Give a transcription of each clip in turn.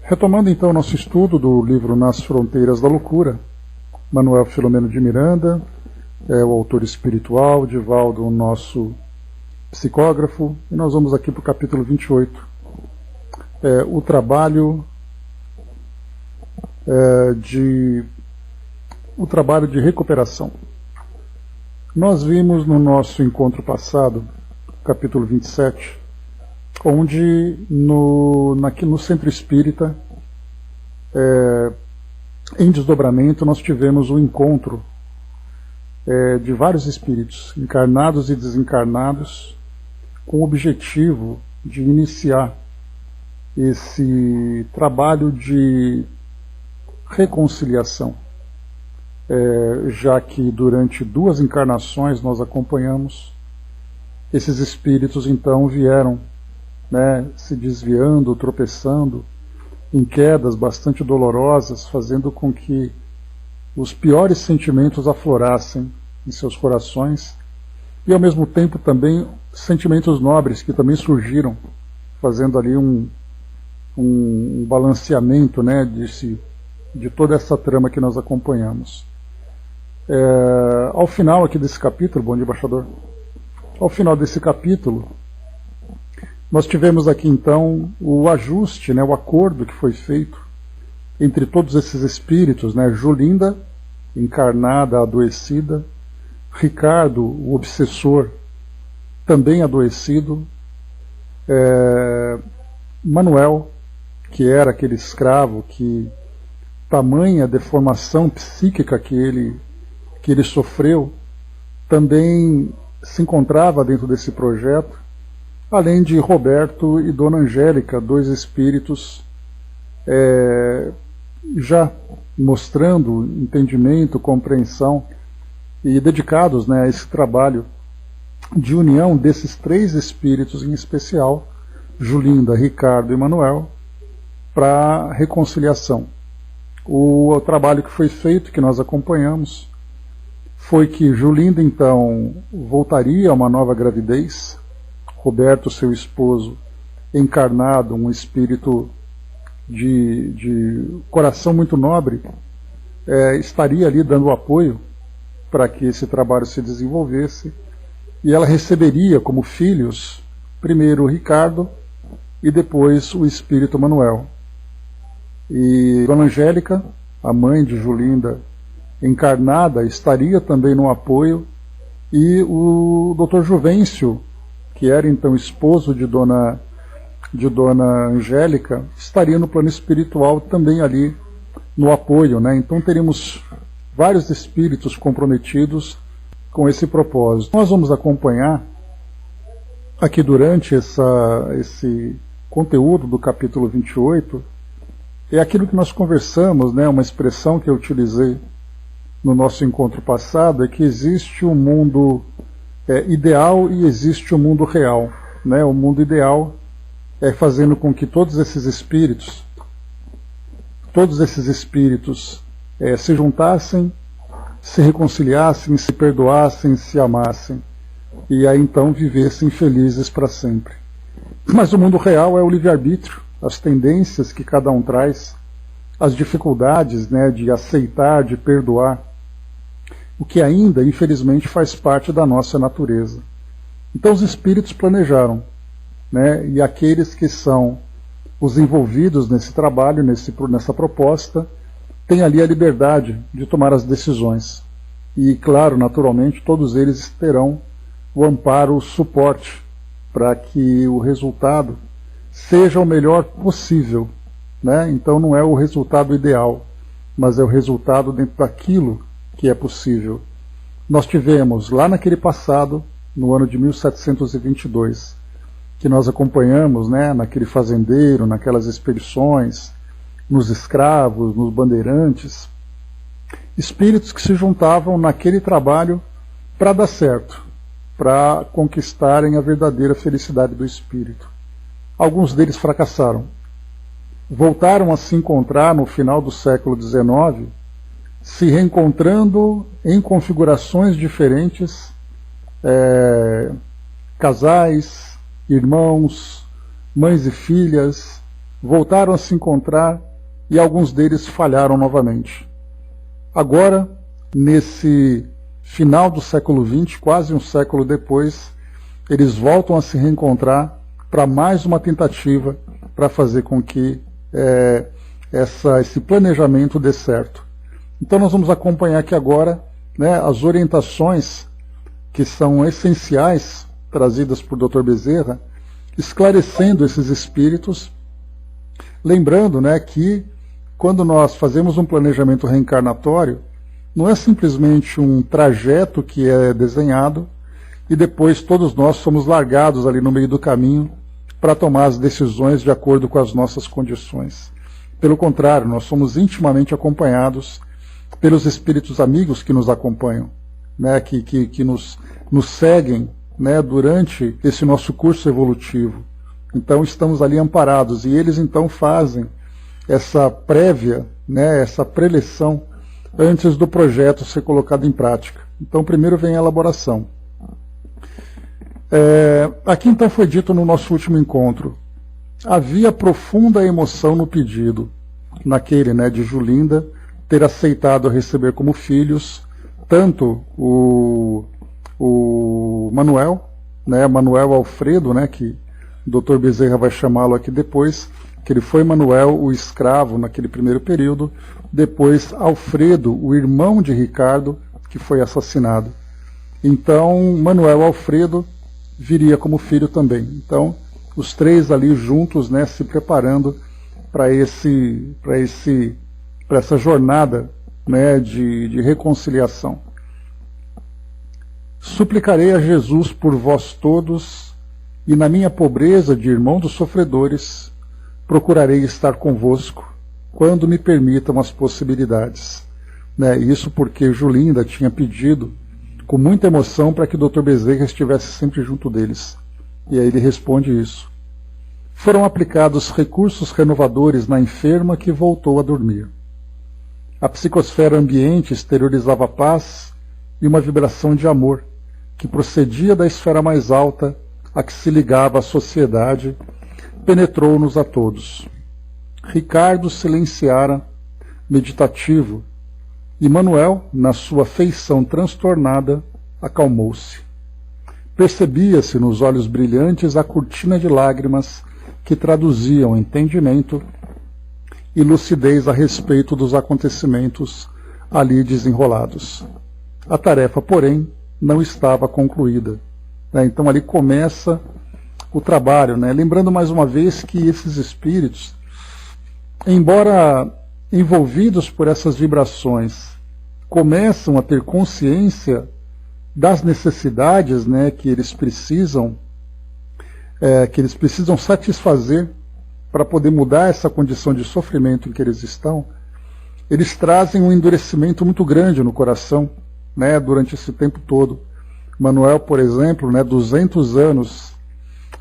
Retomando então nosso estudo do livro Nas Fronteiras da Loucura, Manuel Filomeno de Miranda, o autor espiritual, Divaldo, o nosso psicógrafo, e nós vamos aqui para o capítulo 28, o trabalho de recuperação. Nós vimos no nosso encontro passado, capítulo 27, onde no Centro Espírita, em desdobramento, nós tivemos o encontro de vários espíritos, encarnados e desencarnados, com o objetivo de iniciar esse trabalho de reconciliação, já que durante 2 encarnações nós acompanhamos, esses espíritos então vieram se desviando, tropeçando em quedas bastante dolorosas, fazendo com que os piores sentimentos aflorassem em seus corações, e ao mesmo tempo também sentimentos nobres que também surgiram, fazendo ali um balanceamento de toda essa trama que nós acompanhamos. Ao final aqui desse capítulo, bom dia, embaixador, ao final desse capítulo, nós tivemos aqui então o ajuste, o acordo que foi feito entre todos esses espíritos, Julinda, encarnada, adoecida, Ricardo, o obsessor, também adoecido, Manuel, que era aquele escravo que, tamanha deformação psíquica que ele sofreu, também se encontrava dentro desse projeto, além de Roberto e Dona Angélica, 2 espíritos já mostrando entendimento, compreensão e dedicados a esse trabalho de união desses 3 espíritos em especial, Julinda, Ricardo e Manuel, para a reconciliação. O trabalho que foi feito, que nós acompanhamos, foi que Julinda então voltaria a uma nova gravidez, Roberto, seu esposo, encarnado, um espírito de coração muito nobre, estaria ali dando apoio para que esse trabalho se desenvolvesse, e ela receberia como filhos, primeiro o Ricardo e depois o espírito Manuel. E Dona Angélica, a mãe de Julinda, encarnada, estaria também no apoio, e o Dr. Juvencio, que era então esposo de Dona Angélica, estaria no plano espiritual também ali no apoio. Então teríamos vários espíritos comprometidos com esse propósito. Nós vamos acompanhar aqui durante esse conteúdo do capítulo 28, aquilo que nós conversamos, uma expressão que eu utilizei no nosso encontro passado, é que existe um mundo ideal e existe um mundo real. O mundo ideal é fazendo com que todos esses espíritos se juntassem, se reconciliassem, se perdoassem, se amassem, e aí então vivessem felizes para sempre. Mas o mundo real é o livre-arbítrio, as tendências que cada um traz, as dificuldades de aceitar, de perdoar, o que ainda, infelizmente, faz parte da nossa natureza. Então os espíritos planejaram, e aqueles que são os envolvidos nesse trabalho, nessa proposta, têm ali a liberdade de tomar as decisões. E, claro, naturalmente, todos eles terão o amparo, o suporte, para que o resultado seja o melhor possível. Então não é o resultado ideal, mas é o resultado dentro daquilo que é possível. Nós tivemos lá naquele passado, no ano de 1722, que nós acompanhamos, naquele fazendeiro, naquelas expedições, nos escravos, nos bandeirantes, espíritos que se juntavam naquele trabalho para dar certo, para conquistarem a verdadeira felicidade do espírito. Alguns deles fracassaram. Voltaram a se encontrar no final do século XIX, se reencontrando em configurações diferentes, casais, irmãos, mães e filhas, voltaram a se encontrar e alguns deles falharam novamente. Agora, nesse final do século XX, quase um século depois, eles voltam a se reencontrar para mais uma tentativa para fazer com que esse planejamento dê certo. Então nós vamos acompanhar aqui agora, né, as orientações que são essenciais, trazidas por Dr. Bezerra, esclarecendo esses espíritos, lembrando, né, que quando nós fazemos um planejamento reencarnatório, não é simplesmente um trajeto que é desenhado e depois todos nós somos largados ali no meio do caminho para tomar as decisões de acordo com as nossas condições. Pelo contrário, nós somos intimamente acompanhados pelos espíritos amigos que nos acompanham, né, que nos seguem, né, durante esse nosso curso evolutivo. Então estamos ali amparados e eles então fazem essa prévia, né, essa preleção antes do projeto ser colocado em prática. Então primeiro vem a elaboração. Aqui então foi dito no nosso último encontro, havia profunda emoção no pedido, naquele, né, de Julinda ter aceitado receber como filhos tanto o Manuel, né, Manuel Alfredo, né, que o Dr. Bezerra vai chamá-lo aqui depois, que ele foi Manuel, o escravo, naquele primeiro período, depois Alfredo, o irmão de Ricardo, que foi assassinado. Então, Manuel Alfredo viria como filho também. Então, os três ali juntos, né, se preparando para essa jornada, né, de reconciliação. Suplicarei a Jesus por vós todos, e na minha pobreza de irmão dos sofredores, procurarei estar convosco, quando me permitam as possibilidades. Né, isso porque Julinda tinha pedido com muita emoção para que o Dr. Bezerra estivesse sempre junto deles. E aí ele responde isso. Foram aplicados recursos renovadores na enferma que voltou a dormir. A psicosfera ambiente exteriorizava paz e uma vibração de amor, que procedia da esfera mais alta a que se ligava a sociedade, penetrou-nos a todos. Ricardo silenciara, meditativo, e Manuel, na sua feição transtornada, acalmou-se. Percebia-se nos olhos brilhantes a cortina de lágrimas que traduziam entendimento e lucidez a respeito dos acontecimentos ali desenrolados. A tarefa, porém, não estava concluída. Então ali começa o trabalho, né? Lembrando mais uma vez que esses espíritos, embora envolvidos por essas vibrações, começam a ter consciência das necessidades, né, que eles precisam satisfazer para poder mudar essa condição de sofrimento em que eles estão. Eles trazem um endurecimento muito grande no coração, né, durante esse tempo todo. Manuel, por exemplo, né, 200 anos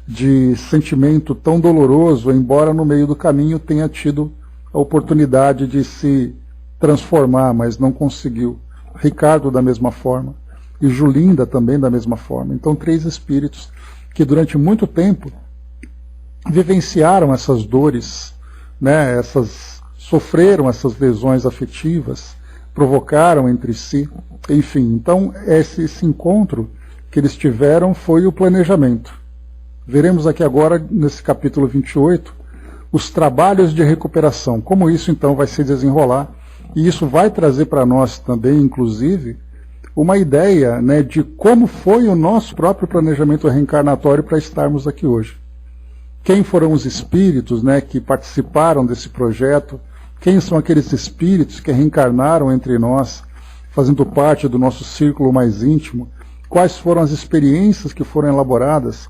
de sentimento tão doloroso, embora no meio do caminho tenha tido a oportunidade de se transformar, mas não conseguiu. Ricardo da mesma forma, e Julinda também da mesma forma. Então, três espíritos que durante muito tempo vivenciaram essas dores, né, sofreram essas lesões afetivas, provocaram entre si, enfim. Então, esse encontro que eles tiveram foi o planejamento. Veremos aqui agora, nesse capítulo 28, os trabalhos de recuperação, como isso então vai se desenrolar, e isso vai trazer para nós também, inclusive, uma ideia, né, de como foi o nosso próprio planejamento reencarnatório para estarmos aqui hoje. Quem foram os espíritos, né, que participaram desse projeto? Quem são aqueles espíritos que reencarnaram entre nós, fazendo parte do nosso círculo mais íntimo? Quais foram as experiências que foram elaboradas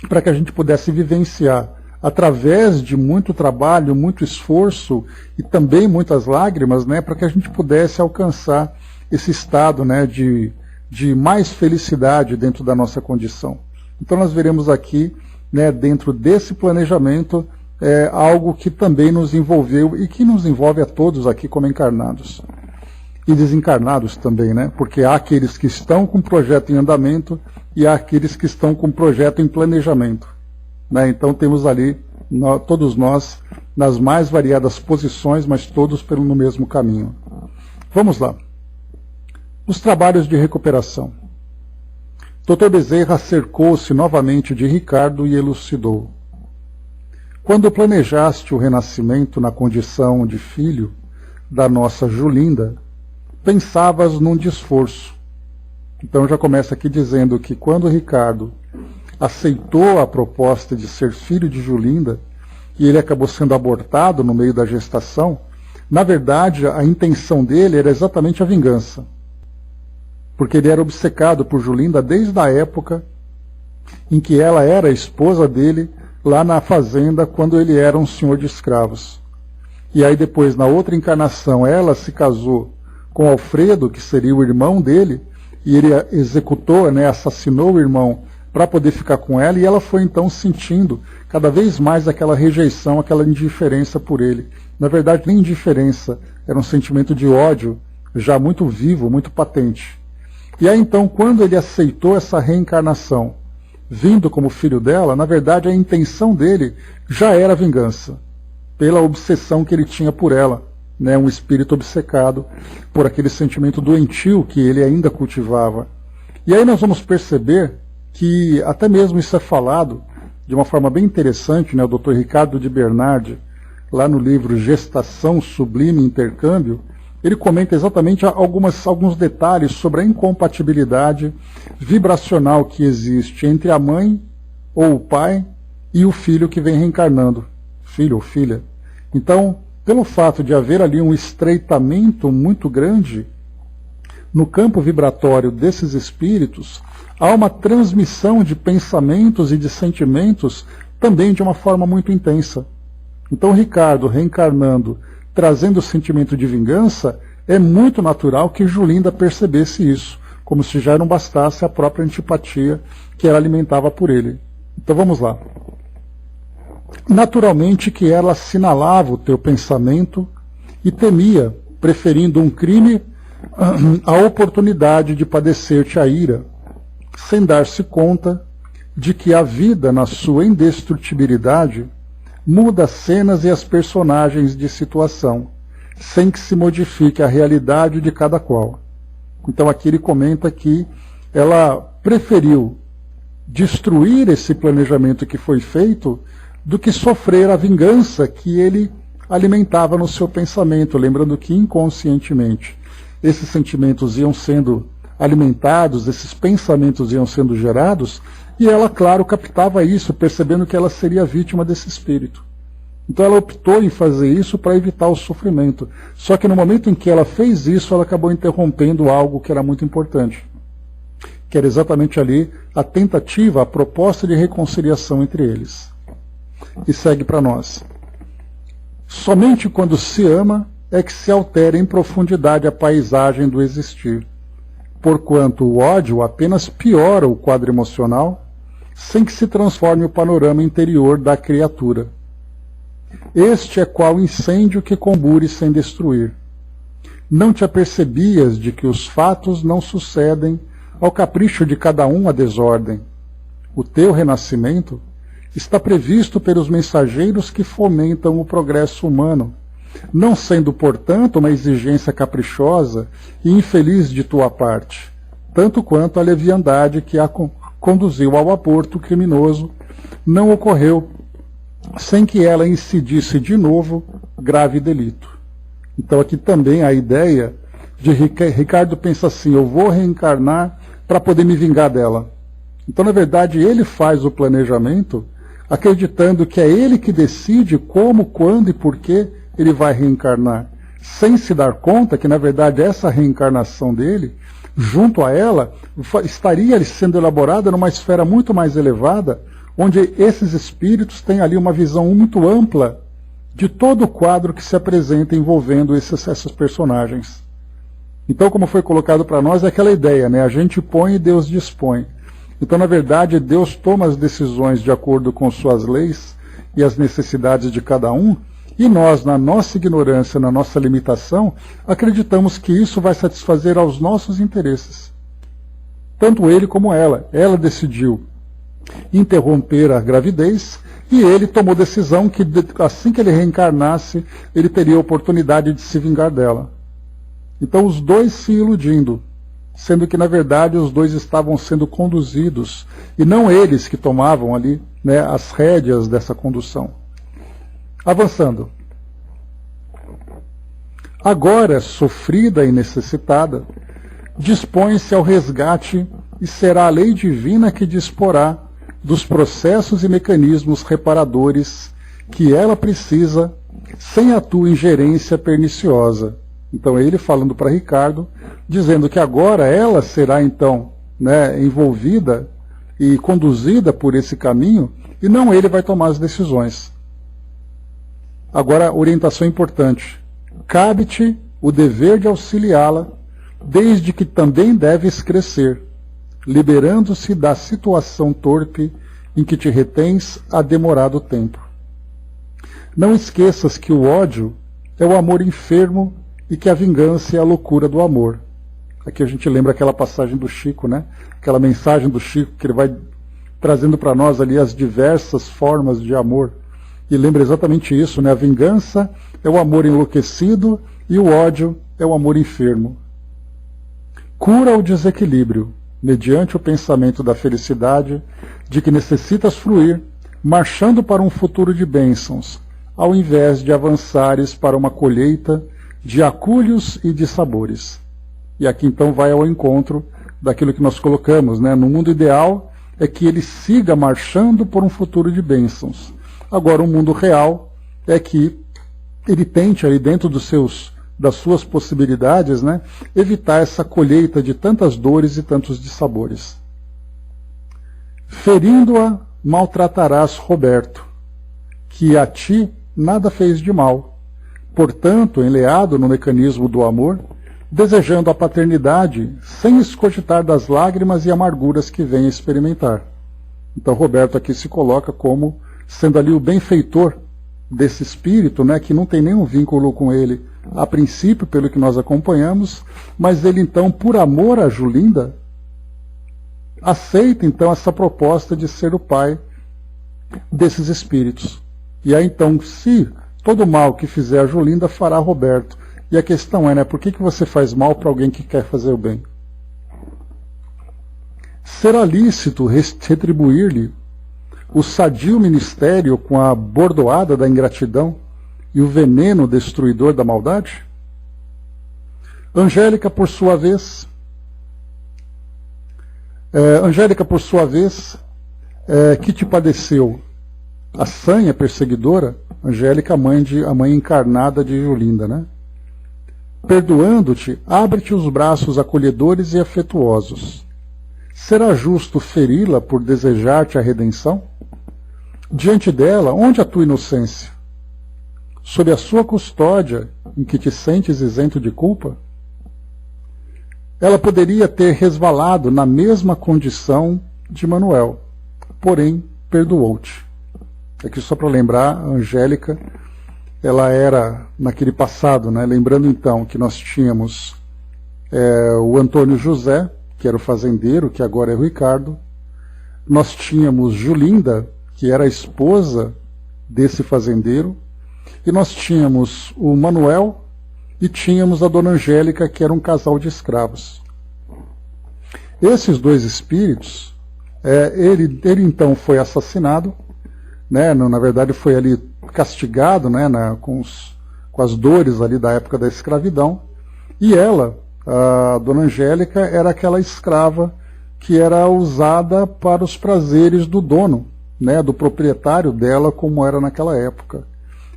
para que a gente pudesse vivenciar, através de muito trabalho, muito esforço e também muitas lágrimas, né, para que a gente pudesse alcançar esse estado, né, de mais felicidade dentro da nossa condição. Então nós veremos aqui, né, dentro desse planejamento, algo que também nos envolveu e que nos envolve a todos aqui como encarnados. E desencarnados também, né, porque há aqueles que estão com o projeto em andamento e há aqueles que estão com o projeto em planejamento. Né? Então temos ali todos nós, nas mais variadas posições, mas todos no mesmo caminho. Vamos lá. Os trabalhos de recuperação. Dr. Bezerra cercou-se novamente de Ricardo e elucidou. Quando planejaste o renascimento na condição de filho da nossa Julinda, pensavas num desforço. Então já começa aqui dizendo que quando Ricardo aceitou a proposta de ser filho de Julinda, e ele acabou sendo abortado no meio da gestação, na verdade a intenção dele era exatamente a vingança. Porque ele era obcecado por Julinda desde a época em que ela era a esposa dele, lá na fazenda, quando ele era um senhor de escravos. E aí depois, na outra encarnação, ela se casou com Alfredo, que seria o irmão dele, e ele executou, assassinou o irmão para poder ficar com ela, e ela foi então sentindo cada vez mais aquela rejeição, aquela indiferença por ele. Na verdade, nem indiferença, era um sentimento de ódio já muito vivo, muito patente. E aí então, quando ele aceitou essa reencarnação, vindo como filho dela, na verdade a intenção dele já era vingança, pela obsessão que ele tinha por ela, um espírito obcecado por aquele sentimento doentio que ele ainda cultivava. E aí nós vamos perceber que até mesmo isso é falado de uma forma bem interessante, o Dr. Ricardo de Bernardi, lá no livro Gestação, Sublime Intercâmbio, ele comenta exatamente alguns detalhes sobre a incompatibilidade vibracional que existe entre a mãe ou o pai e o filho que vem reencarnando, filho ou filha. Então, pelo fato de haver ali um estreitamento muito grande no campo vibratório desses espíritos, há uma transmissão de pensamentos e de sentimentos também de uma forma muito intensa. Então, Ricardo reencarnando, trazendo o sentimento de vingança, é muito natural que Julinda percebesse isso, como se já não bastasse a própria antipatia que ela alimentava por ele. Então vamos lá. Naturalmente que ela assinalava o teu pensamento e temia, preferindo um crime à oportunidade de padecer-te a ira, sem dar-se conta de que a vida, na sua indestrutibilidade, muda as cenas e as personagens de situação, sem que se modifique a realidade de cada qual. Então aqui ele comenta que ela preferiu destruir esse planejamento que foi feito do que sofrer a vingança que ele alimentava no seu pensamento, lembrando que inconscientemente esses sentimentos iam sendo alimentados, esses pensamentos iam sendo gerados, e ela, claro, captava isso, percebendo que ela seria vítima desse espírito. Então ela optou em fazer isso para evitar o sofrimento. Só que no momento em que ela fez isso, ela acabou interrompendo algo que era muito importante, que era exatamente ali a tentativa, a proposta de reconciliação entre eles. E segue para nós. Somente quando se ama é que se altera em profundidade a paisagem do existir, porquanto o ódio apenas piora o quadro emocional, sem que se transforme o panorama interior da criatura. Este é qual incêndio que combure sem destruir. Não te apercebias de que os fatos não sucedem ao capricho de cada um a desordem. O teu renascimento está previsto pelos mensageiros que fomentam o progresso humano, não sendo, portanto, uma exigência caprichosa e infeliz de tua parte, tanto quanto a leviandade que a conduziu ao aborto criminoso não ocorreu sem que ela incidisse de novo grave delito. Então aqui também a ideia de Ricardo pensa assim, eu vou reencarnar para poder me vingar dela. Então, na verdade, ele faz o planejamento acreditando que é ele que decide como, quando e por que ele vai reencarnar, sem se dar conta que, na verdade, essa reencarnação dele, junto a ela, estaria sendo elaborada numa esfera muito mais elevada, onde esses espíritos têm ali uma visão muito ampla de todo o quadro que se apresenta envolvendo essas personagens. Então, como foi colocado para nós, é aquela ideia, né? A gente põe e Deus dispõe. Então, na verdade, Deus toma as decisões de acordo com suas leis e as necessidades de cada um, e nós, na nossa ignorância, na nossa limitação, acreditamos que isso vai satisfazer aos nossos interesses. Tanto ele como ela. Ela decidiu interromper a gravidez, e ele tomou decisão que assim que ele reencarnasse, ele teria a oportunidade de se vingar dela. Então os dois se iludindo, sendo que na verdade os dois estavam sendo conduzidos, e não eles que tomavam ali, né, as rédeas dessa condução. Avançando. Agora, sofrida e necessitada, dispõe-se ao resgate e será a lei divina que disporá dos processos e mecanismos reparadores que ela precisa sem a tua ingerência perniciosa. Então ele falando para Ricardo, dizendo que agora ela será então, né, envolvida e conduzida por esse caminho, e não ele vai tomar as decisões. Agora, orientação importante. Cabe-te o dever de auxiliá-la, desde que também deves crescer, liberando-se da situação torpe em que te retens há demorado tempo. Não esqueças que o ódio é o amor enfermo e que a vingança é a loucura do amor. Aqui a gente lembra aquela passagem do Chico, né? Aquela mensagem do Chico que ele vai trazendo para nós ali as diversas formas de amor. E lembra exatamente isso, né? A vingança é o amor enlouquecido e o ódio é o amor enfermo. Cura o desequilíbrio, mediante o pensamento da felicidade de que necessitas fruir, marchando para um futuro de bênçãos, ao invés de avançares para uma colheita de acúlios e de sabores. E aqui então vai ao encontro daquilo que nós colocamos, né? No mundo ideal é que ele siga marchando por um futuro de bênçãos. Agora o mundo real é que ele tente aí dentro das suas possibilidades, né, evitar essa colheita de tantas dores e tantos dissabores. Ferindo-a, maltratarás Roberto, que a ti nada fez de mal. Portanto, enleado no mecanismo do amor, desejando a paternidade, sem escogitar das lágrimas e amarguras que vem experimentar. Então Roberto aqui se coloca como sendo ali o benfeitor desse espírito, né, que não tem nenhum vínculo com ele a princípio, pelo que nós acompanhamos, mas ele então, por amor a Julinda, aceita então essa proposta de ser o pai desses espíritos. E aí então, se todo mal que fizer a Julinda fará Roberto. E a questão é, né, por que você faz mal para alguém que quer fazer o bem? Será lícito retribuir-lhe o sadio ministério com a bordoada da ingratidão e o veneno destruidor da maldade? Angélica, por sua vez, que te padeceu a sanha perseguidora, Angélica, a mãe encarnada de Julinda, né? Perdoando-te, abre-te os braços acolhedores e afetuosos. Será justo feri-la por desejar-te a redenção? Diante dela, onde a tua inocência? Sob a sua custódia, em que te sentes isento de culpa? Ela poderia ter resvalado na mesma condição de Manuel, porém perdoou-te. Aqui só para lembrar, a Angélica, ela era naquele passado, né? Lembrando então que nós tínhamos o Antônio José, que era o fazendeiro, que agora é o Ricardo. Nós tínhamos Julinda, que era a esposa desse fazendeiro. E nós tínhamos o Manuel e tínhamos a Dona Angélica, que era um casal de escravos. Esses dois espíritos, ele então foi assassinado, né? Na verdade foi ali castigado, né? Com as dores ali da época da escravidão. E ela, a Dona Angélica, era aquela escrava que era usada para os prazeres do dono, né? Do proprietário dela, como era naquela época.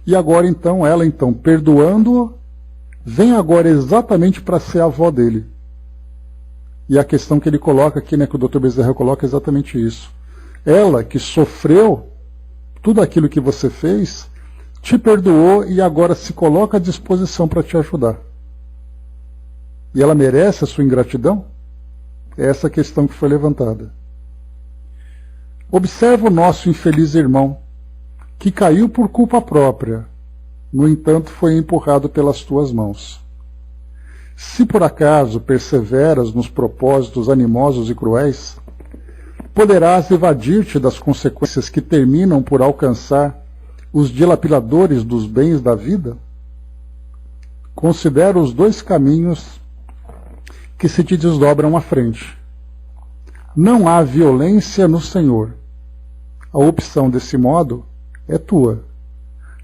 E agora então, ela então, perdoando-o, vem agora exatamente para ser a avó dele. E a questão que ele coloca aqui, né, que o Dr. Bezerra coloca, é exatamente isso. Ela que sofreu tudo aquilo que você fez, te perdoou e agora se coloca à disposição para te ajudar. E ela merece a sua ingratidão? É essa a questão que foi levantada. Observa o nosso infeliz irmão, que caiu por culpa própria, no entanto foi empurrado pelas tuas mãos. Se por acaso perseveras nos propósitos animosos e cruéis, Poderás evadir-te das consequências que terminam por alcançar os dilapiradores dos bens da vida? Considera os dois caminhos que se te desdobram à frente. Não há violência no Senhor. A opção desse modo é tua.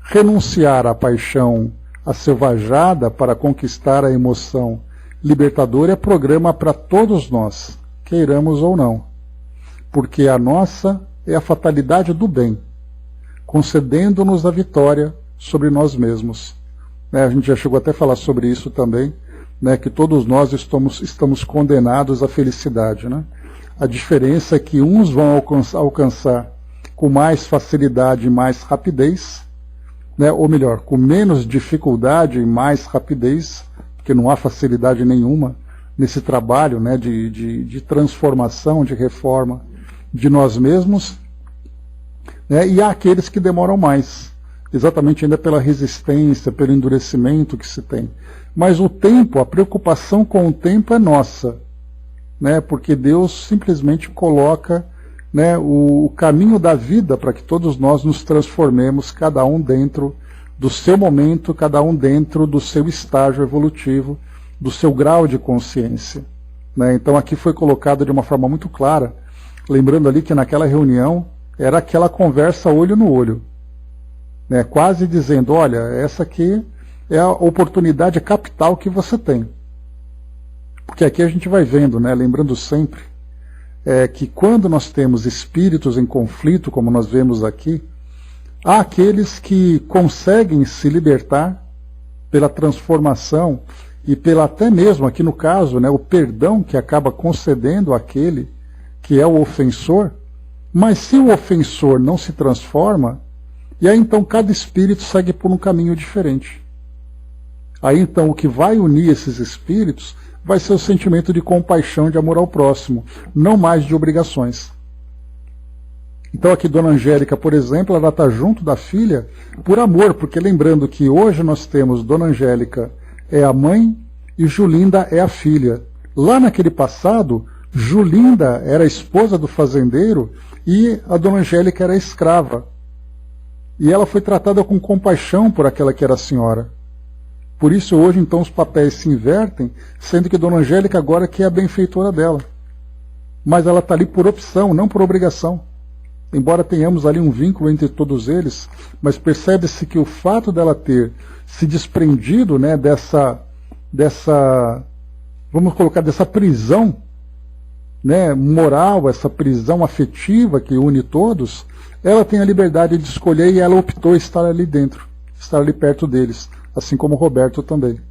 Renunciar à paixão selvajada para conquistar a emoção libertadora é programa para todos nós, queiramos ou não, porque a nossa é a fatalidade do bem, concedendo-nos a vitória sobre nós mesmos. A gente já chegou até a falar sobre isso também, que todos nós estamos condenados à felicidade. A diferença é que uns vão alcançar com mais facilidade e mais rapidez, ou melhor, com menos dificuldade e mais rapidez, porque não há facilidade nenhuma nesse trabalho de transformação, de reforma de nós mesmos, e há aqueles que demoram mais, exatamente ainda pela resistência, pelo endurecimento que se tem. Mas o tempo, a preocupação com o tempo é nossa, porque Deus simplesmente coloca o caminho da vida para que todos nós nos transformemos, cada um dentro do seu momento, cada um dentro do seu estágio evolutivo, do seu grau de consciência. Então aqui foi colocado de uma forma muito clara, lembrando ali que naquela reunião era aquela conversa olho no olho, quase dizendo, olha, essa aqui é a oportunidade capital que você tem. Porque aqui a gente vai vendo, lembrando sempre, que quando nós temos espíritos em conflito, como nós vemos aqui, há aqueles que conseguem se libertar pela transformação e pela até mesmo, aqui no caso, o perdão que acaba concedendo àquele que é o ofensor, mas se o ofensor não se transforma, e aí então cada espírito segue por um caminho diferente. Aí então o que vai unir esses espíritos vai ser o sentimento de compaixão, de amor ao próximo, não mais de obrigações. Então aqui Dona Angélica, por exemplo, ela está junto da filha por amor, porque lembrando que hoje nós temos Dona Angélica é a mãe e Julinda é a filha. Lá naquele passado, Julinda era a esposa do fazendeiro e a Dona Angélica era a escrava. E ela foi tratada com compaixão por aquela que era a senhora. Por isso hoje então os papéis se invertem, sendo que Dona Angélica agora que é a benfeitora dela. Mas ela está ali por opção, não por obrigação. Embora tenhamos ali um vínculo entre todos eles, mas percebe-se que o fato dela ter se desprendido dessa, vamos colocar, dessa prisão moral, essa prisão afetiva que une todos, ela tem a liberdade de escolher e ela optou estar ali dentro, estar ali perto deles, assim como o Roberto também.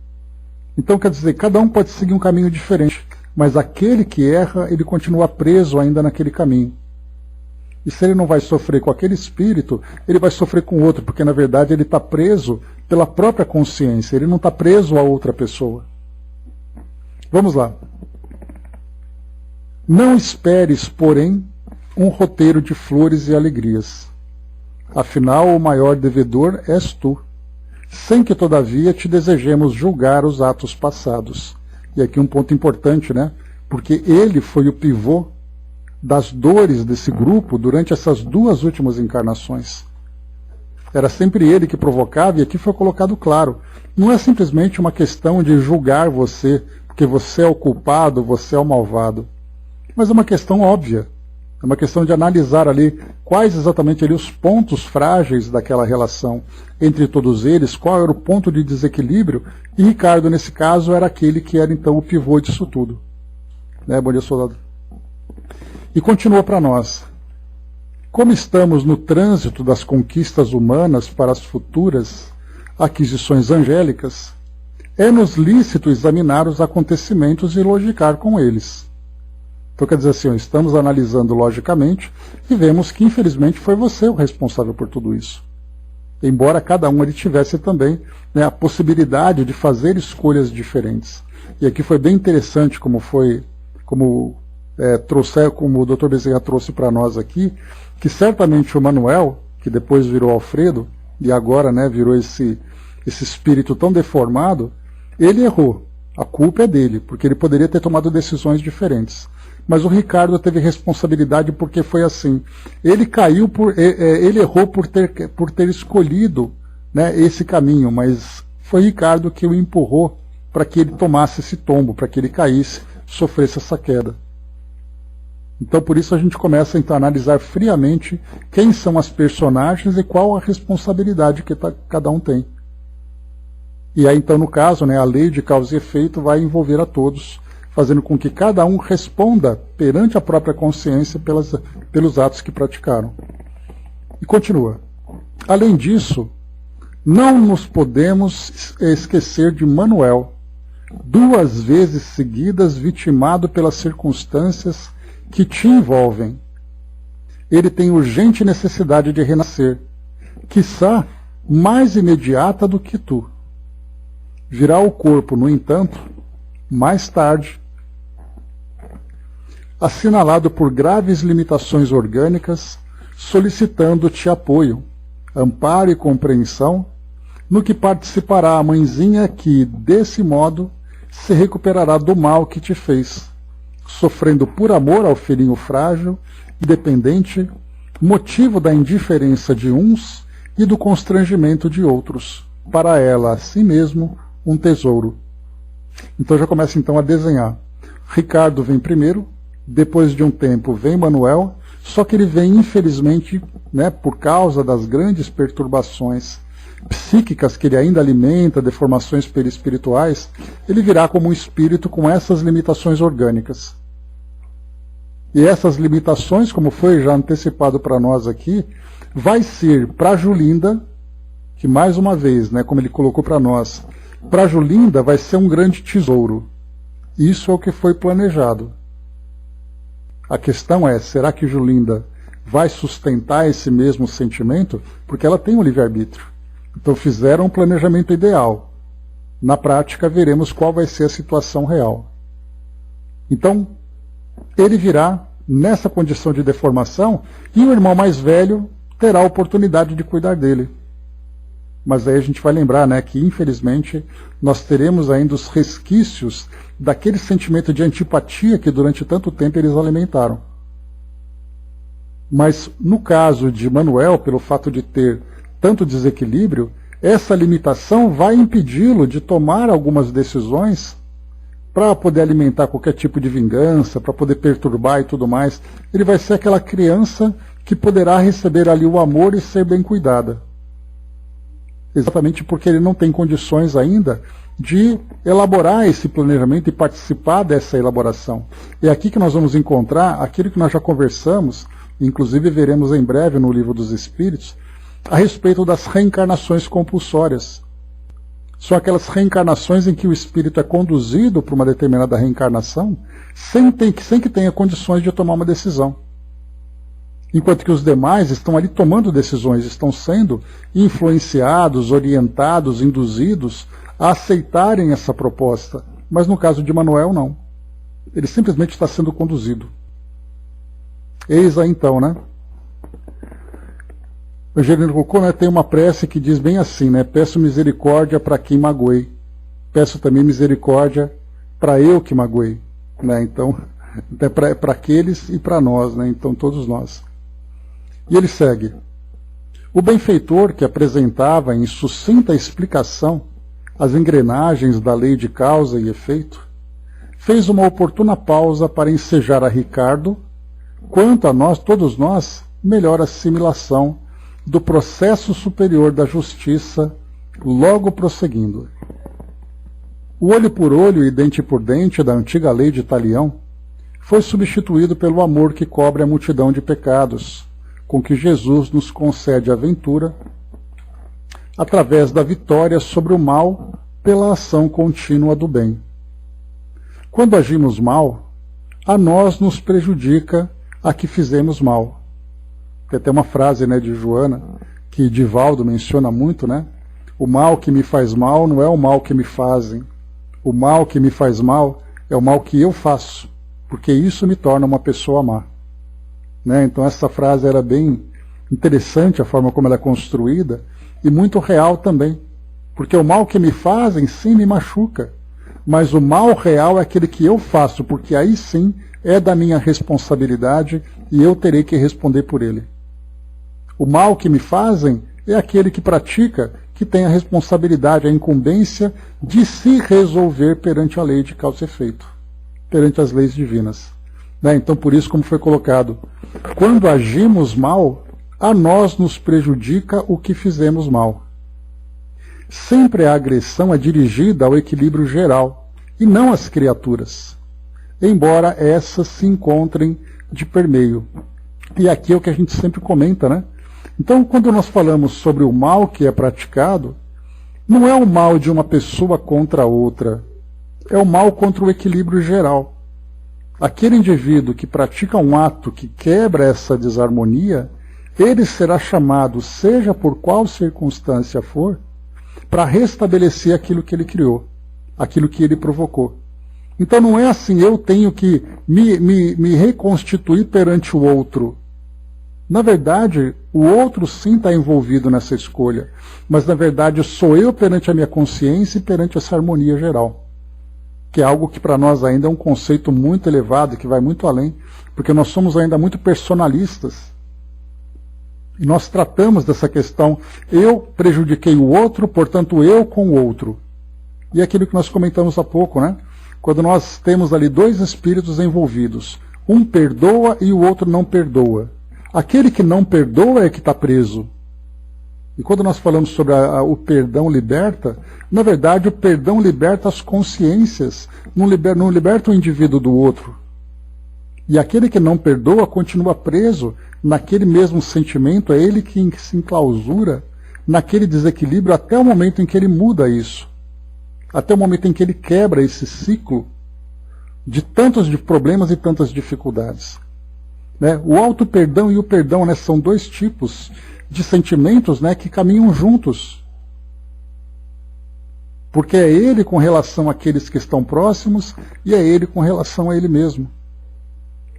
Então, quer dizer, cada um pode seguir um caminho diferente, mas aquele que erra, ele continua preso ainda naquele caminho. E se ele não vai sofrer com aquele espírito, ele vai sofrer com outro, porque na verdade ele está preso pela própria consciência, ele não está preso a outra pessoa. Vamos lá. Não esperes, porém, um roteiro de flores e alegrias. Afinal, o maior devedor és tu, sem que todavia te desejemos julgar os atos passados. E aqui um ponto importante, porque ele foi o pivô das dores desse grupo durante essas duas últimas encarnações. Era sempre ele que provocava, e aqui foi colocado claro. Não é simplesmente uma questão de julgar você, porque você é o culpado, você é o malvado. Mas é uma questão óbvia. É uma questão de analisar ali quais exatamente ali os pontos frágeis daquela relação entre todos eles, qual era o ponto de desequilíbrio, e Ricardo, nesse caso, era aquele que era então o pivô disso tudo. Bom dia, soldado. E continua para nós. Como estamos no trânsito das conquistas humanas para as futuras aquisições angélicas, é-nos lícito examinar os acontecimentos e logicar com eles. Então quer dizer assim, estamos analisando logicamente e vemos que infelizmente foi você o responsável por tudo isso. Embora cada um ele tivesse também a possibilidade de fazer escolhas diferentes. E aqui foi bem interessante como o Dr. Bezerra trouxe para nós aqui, que certamente o Manuel, que depois virou Alfredo, e agora virou esse espírito tão deformado, ele errou. A culpa é dele, porque ele poderia ter tomado decisões diferentes. Mas o Ricardo teve responsabilidade porque foi assim. Ele caiu, ele errou por ter escolhido, né, esse caminho, mas foi Ricardo que o empurrou para que ele tomasse esse tombo, para que ele caísse, sofresse essa queda. Então por isso a gente começa então, a analisar friamente quem são as personagens e qual a responsabilidade que cada um tem. E aí então no caso, né, a lei de causa e efeito vai envolver a todos, fazendo com que cada um responda perante a própria consciência pelos atos que praticaram. E continua. Além disso, não nos podemos esquecer de Manuel, 2 vezes seguidas vitimado pelas circunstâncias que te envolvem. Ele tem urgente necessidade de renascer, quiçá mais imediata do que tu. Virá o corpo, no entanto, mais tarde, assinalado por graves limitações orgânicas, solicitando-te apoio, amparo e compreensão, no que participará a mãezinha que, desse modo, se recuperará do mal que te fez, sofrendo por amor ao filhinho frágil e dependente, motivo da indiferença de uns e do constrangimento de outros, para ela, a si mesmo, um tesouro. Então já começa então a desenhar. Ricardo vem primeiro, depois de um tempo vem Manuel, só que ele vem infelizmente, né, por causa das grandes perturbações psíquicas que ele ainda alimenta, deformações perispirituais, ele virá como um espírito com essas limitações orgânicas. E essas limitações, como foi já antecipado para nós aqui, vai ser para Julinda, que mais uma vez, né, como ele colocou para nós, para Julinda vai ser um grande tesouro. Isso é o que foi planejado. A questão é, será que Julinda vai sustentar esse mesmo sentimento? Porque ela tem um livre-arbítrio. Então fizeram um planejamento ideal. Na prática veremos qual vai ser a situação real. Então, ele virá nessa condição de deformação e o irmão mais velho terá a oportunidade de cuidar dele. Mas aí a gente vai lembrar, né, que infelizmente nós teremos ainda os resquícios daquele sentimento de antipatia que durante tanto tempo eles alimentaram. Mas no caso de Manuel, pelo fato de ter tanto desequilíbrio, essa limitação vai impedi-lo de tomar algumas decisões para poder alimentar qualquer tipo de vingança, para poder perturbar e tudo mais. Ele vai ser aquela criança que poderá receber ali o amor e ser bem cuidada. Exatamente porque ele não tem condições ainda de elaborar esse planejamento e participar dessa elaboração. É aqui que nós vamos encontrar aquilo que nós já conversamos, inclusive veremos em breve no Livro dos Espíritos, a respeito das reencarnações compulsórias. São aquelas reencarnações em que o espírito é conduzido para uma determinada reencarnação sem que tenha condições de tomar uma decisão. Enquanto que os demais estão ali tomando decisões, estão sendo influenciados, orientados, induzidos a aceitarem essa proposta. Mas no caso de Manuel, não. Ele simplesmente está sendo conduzido. Eis aí então, né? O Angelino Cocô, né, tem uma prece que diz bem assim, né? Peço misericórdia para quem magoei. Peço também misericórdia para eu que magoei. Né? Então, é para aqueles e para nós, né? Então todos nós. E ele segue. O benfeitor, que apresentava em sucinta explicação as engrenagens da lei de causa e efeito, fez uma oportuna pausa para ensejar a Ricardo, quanto a nós, todos nós, melhor assimilação do processo superior da justiça, logo prosseguindo. O olho por olho e dente por dente da antiga lei de Talião foi substituído pelo amor que cobre a multidão de pecados, com que Jesus nos concede a ventura, através da vitória sobre o mal pela ação contínua do bem. Quando agimos mal, a nós nos prejudica a que fizemos mal. Tem até uma frase, né, de Joana, que Divaldo menciona muito, né? O mal que me faz mal não é o mal que me fazem. O mal que me faz mal é o mal que eu faço, porque isso me torna uma pessoa má. Né? Então essa frase era bem interessante, a forma como ela é construída, e muito real também. Porque o mal que me fazem, sim, me machuca. Mas o mal real é aquele que eu faço, porque aí sim é da minha responsabilidade e eu terei que responder por ele. O mal que me fazem é aquele que pratica, que tem a responsabilidade, a incumbência de se resolver perante a lei de causa e efeito, perante as leis divinas. Então, por isso, como foi colocado, quando agimos mal, a nós nos prejudica o que fizemos mal. Sempre a agressão é dirigida ao equilíbrio geral, e não às criaturas, embora essas se encontrem de permeio. E aqui é o que a gente sempre comenta, né? Então, quando nós falamos sobre o mal que é praticado, não é o mal de uma pessoa contra a outra, é o mal contra o equilíbrio geral. Aquele indivíduo que pratica um ato que quebra essa desarmonia, ele será chamado, seja por qual circunstância for, para restabelecer aquilo que ele criou, aquilo que ele provocou. Então não é assim, eu tenho que me reconstituir perante o outro. Na verdade, o outro sim está envolvido nessa escolha, mas na verdade sou eu perante a minha consciência e perante essa harmonia geral, que é algo que para nós ainda é um conceito muito elevado, que vai muito além, porque nós somos ainda muito personalistas. E nós tratamos dessa questão, eu prejudiquei o outro, portanto eu com o outro. E é aquilo que nós comentamos há pouco, né? Quando nós temos ali dois espíritos envolvidos, um perdoa e o outro não perdoa. Aquele que não perdoa é que está preso. E quando nós falamos sobre o perdão liberta, na verdade o perdão liberta as consciências, não liberta o indivíduo do outro. E aquele que não perdoa continua preso naquele mesmo sentimento, é ele que se enclausura naquele desequilíbrio até o momento em que ele muda isso. Até o momento em que ele quebra esse ciclo de tantos problemas e tantas dificuldades. O auto-perdão e o perdão, são dois tipos de sentimentos, que caminham juntos. Porque é ele com relação àqueles que estão próximos e é ele com relação a ele mesmo.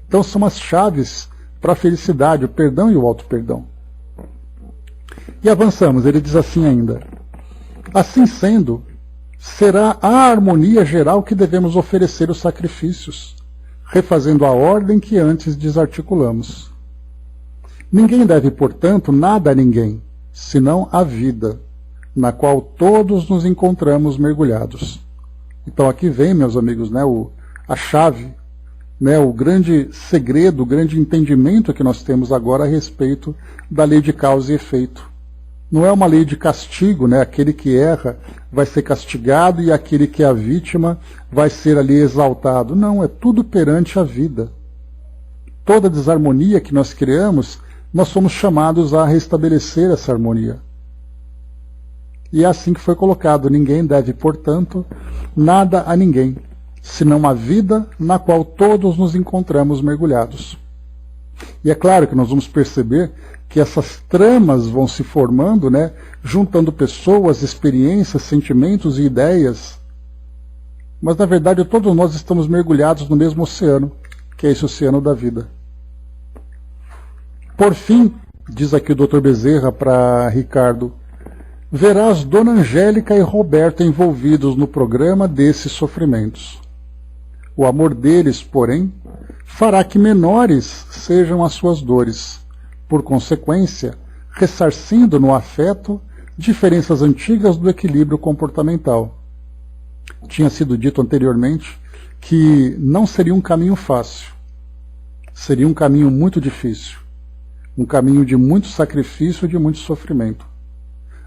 Então são as chaves para a felicidade, o perdão e o auto-perdão. E avançamos, ele diz assim ainda: assim sendo, será a harmonia geral que devemos oferecer os sacrifícios, refazendo a ordem que antes desarticulamos. Ninguém deve, portanto, nada a ninguém, senão a vida, na qual todos nos encontramos mergulhados. Então aqui vem, meus amigos, a chave, o grande segredo, o grande entendimento que nós temos agora a respeito da lei de causa e efeito. Não é uma lei de castigo, aquele que erra vai ser castigado e aquele que é a vítima vai ser ali exaltado. Não, é tudo perante a vida. Toda desarmonia que nós criamos, nós somos chamados a restabelecer essa harmonia. E é assim que foi colocado: ninguém deve, portanto, nada a ninguém, senão a vida na qual todos nos encontramos mergulhados. E é claro que nós vamos perceber que essas tramas vão se formando, juntando pessoas, experiências, sentimentos e ideias. Mas, na verdade, todos nós estamos mergulhados no mesmo oceano, que é esse oceano da vida. Por fim, diz aqui o Dr. Bezerra para Ricardo, verás Dona Angélica e Roberto envolvidos no programa desses sofrimentos. O amor deles, porém, fará que menores sejam as suas dores, por consequência, ressarcindo no afeto diferenças antigas do equilíbrio comportamental. Tinha sido dito anteriormente que não seria um caminho fácil, seria um caminho muito difícil, um caminho de muito sacrifício e de muito sofrimento,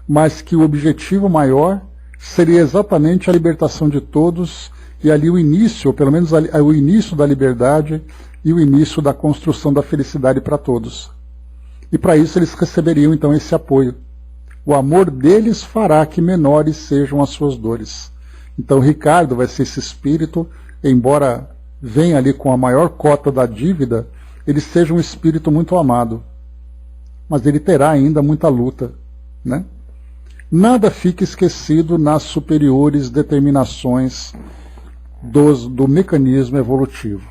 mas que o objetivo maior seria exatamente a libertação de todos e ali o início, ou pelo menos o início da liberdade e o início da construção da felicidade para todos. E para isso eles receberiam então esse apoio. O amor deles fará que menores sejam as suas dores. Então Ricardo vai ser esse espírito, embora venha ali com a maior cota da dívida, ele seja um espírito muito amado. Mas ele terá ainda muita luta, Nada fica esquecido nas superiores determinações do mecanismo evolutivo.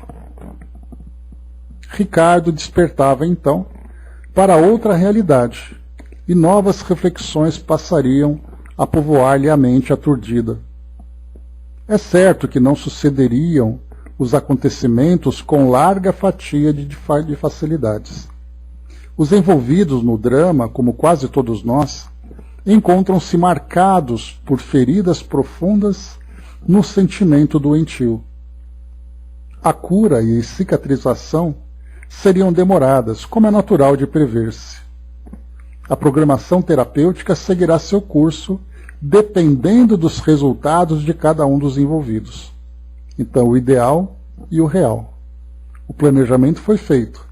Ricardo despertava então para outra realidade, e novas reflexões passariam a povoar-lhe a mente aturdida. É certo que não sucederiam os acontecimentos com larga fatia de facilidades. Os envolvidos no drama, como quase todos nós, encontram-se marcados por feridas profundas no sentimento doentio. A cura e a cicatrização seriam demoradas, como é natural de prever-se. A programação terapêutica seguirá seu curso, dependendo dos resultados de cada um dos envolvidos. Então, o ideal e o real. O planejamento foi feito.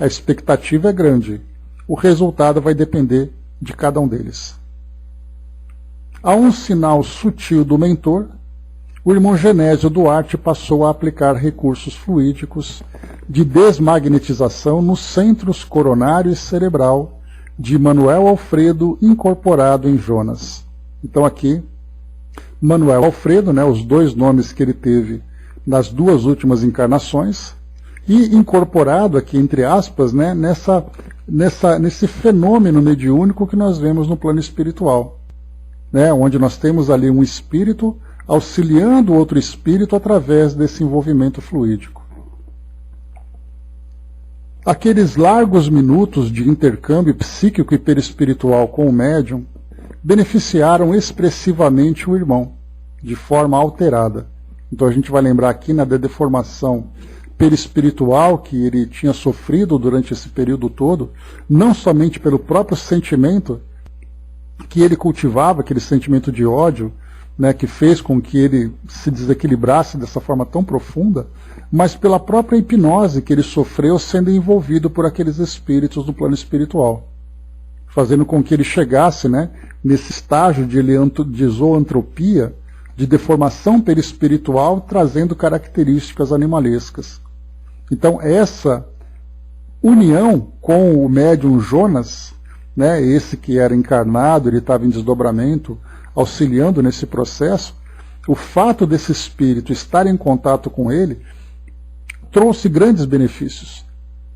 A expectativa é grande. O resultado vai depender de cada um deles. A um sinal sutil do mentor, o irmão Genésio Duarte passou a aplicar recursos fluídicos de desmagnetização nos centros coronário e cerebral de Manuel Alfredo incorporado em Jonas. Então aqui, Manuel Alfredo, né, os dois nomes que ele teve nas duas últimas encarnações, e incorporado aqui, entre aspas, né, nesse fenômeno mediúnico que nós vemos no plano espiritual, né, onde nós temos ali um espírito auxiliando outro espírito através desse envolvimento fluídico. Aqueles largos minutos de intercâmbio psíquico e perispiritual com o médium beneficiaram expressivamente o irmão, de forma alterada. Então a gente vai lembrar aqui da deformação perispiritual que ele tinha sofrido durante esse período todo, não somente pelo próprio sentimento que ele cultivava, aquele sentimento de ódio, né, que fez com que ele se desequilibrasse dessa forma tão profunda, mas pela própria hipnose que ele sofreu sendo envolvido por aqueles espíritos do plano espiritual, fazendo com que ele chegasse, né, nesse estágio de zoantropia, de deformação perispiritual, trazendo características animalescas. Então essa união com o médium Jonas, né, esse que era encarnado, ele estava em desdobramento, auxiliando nesse processo, o fato desse espírito estar em contato com ele trouxe grandes benefícios.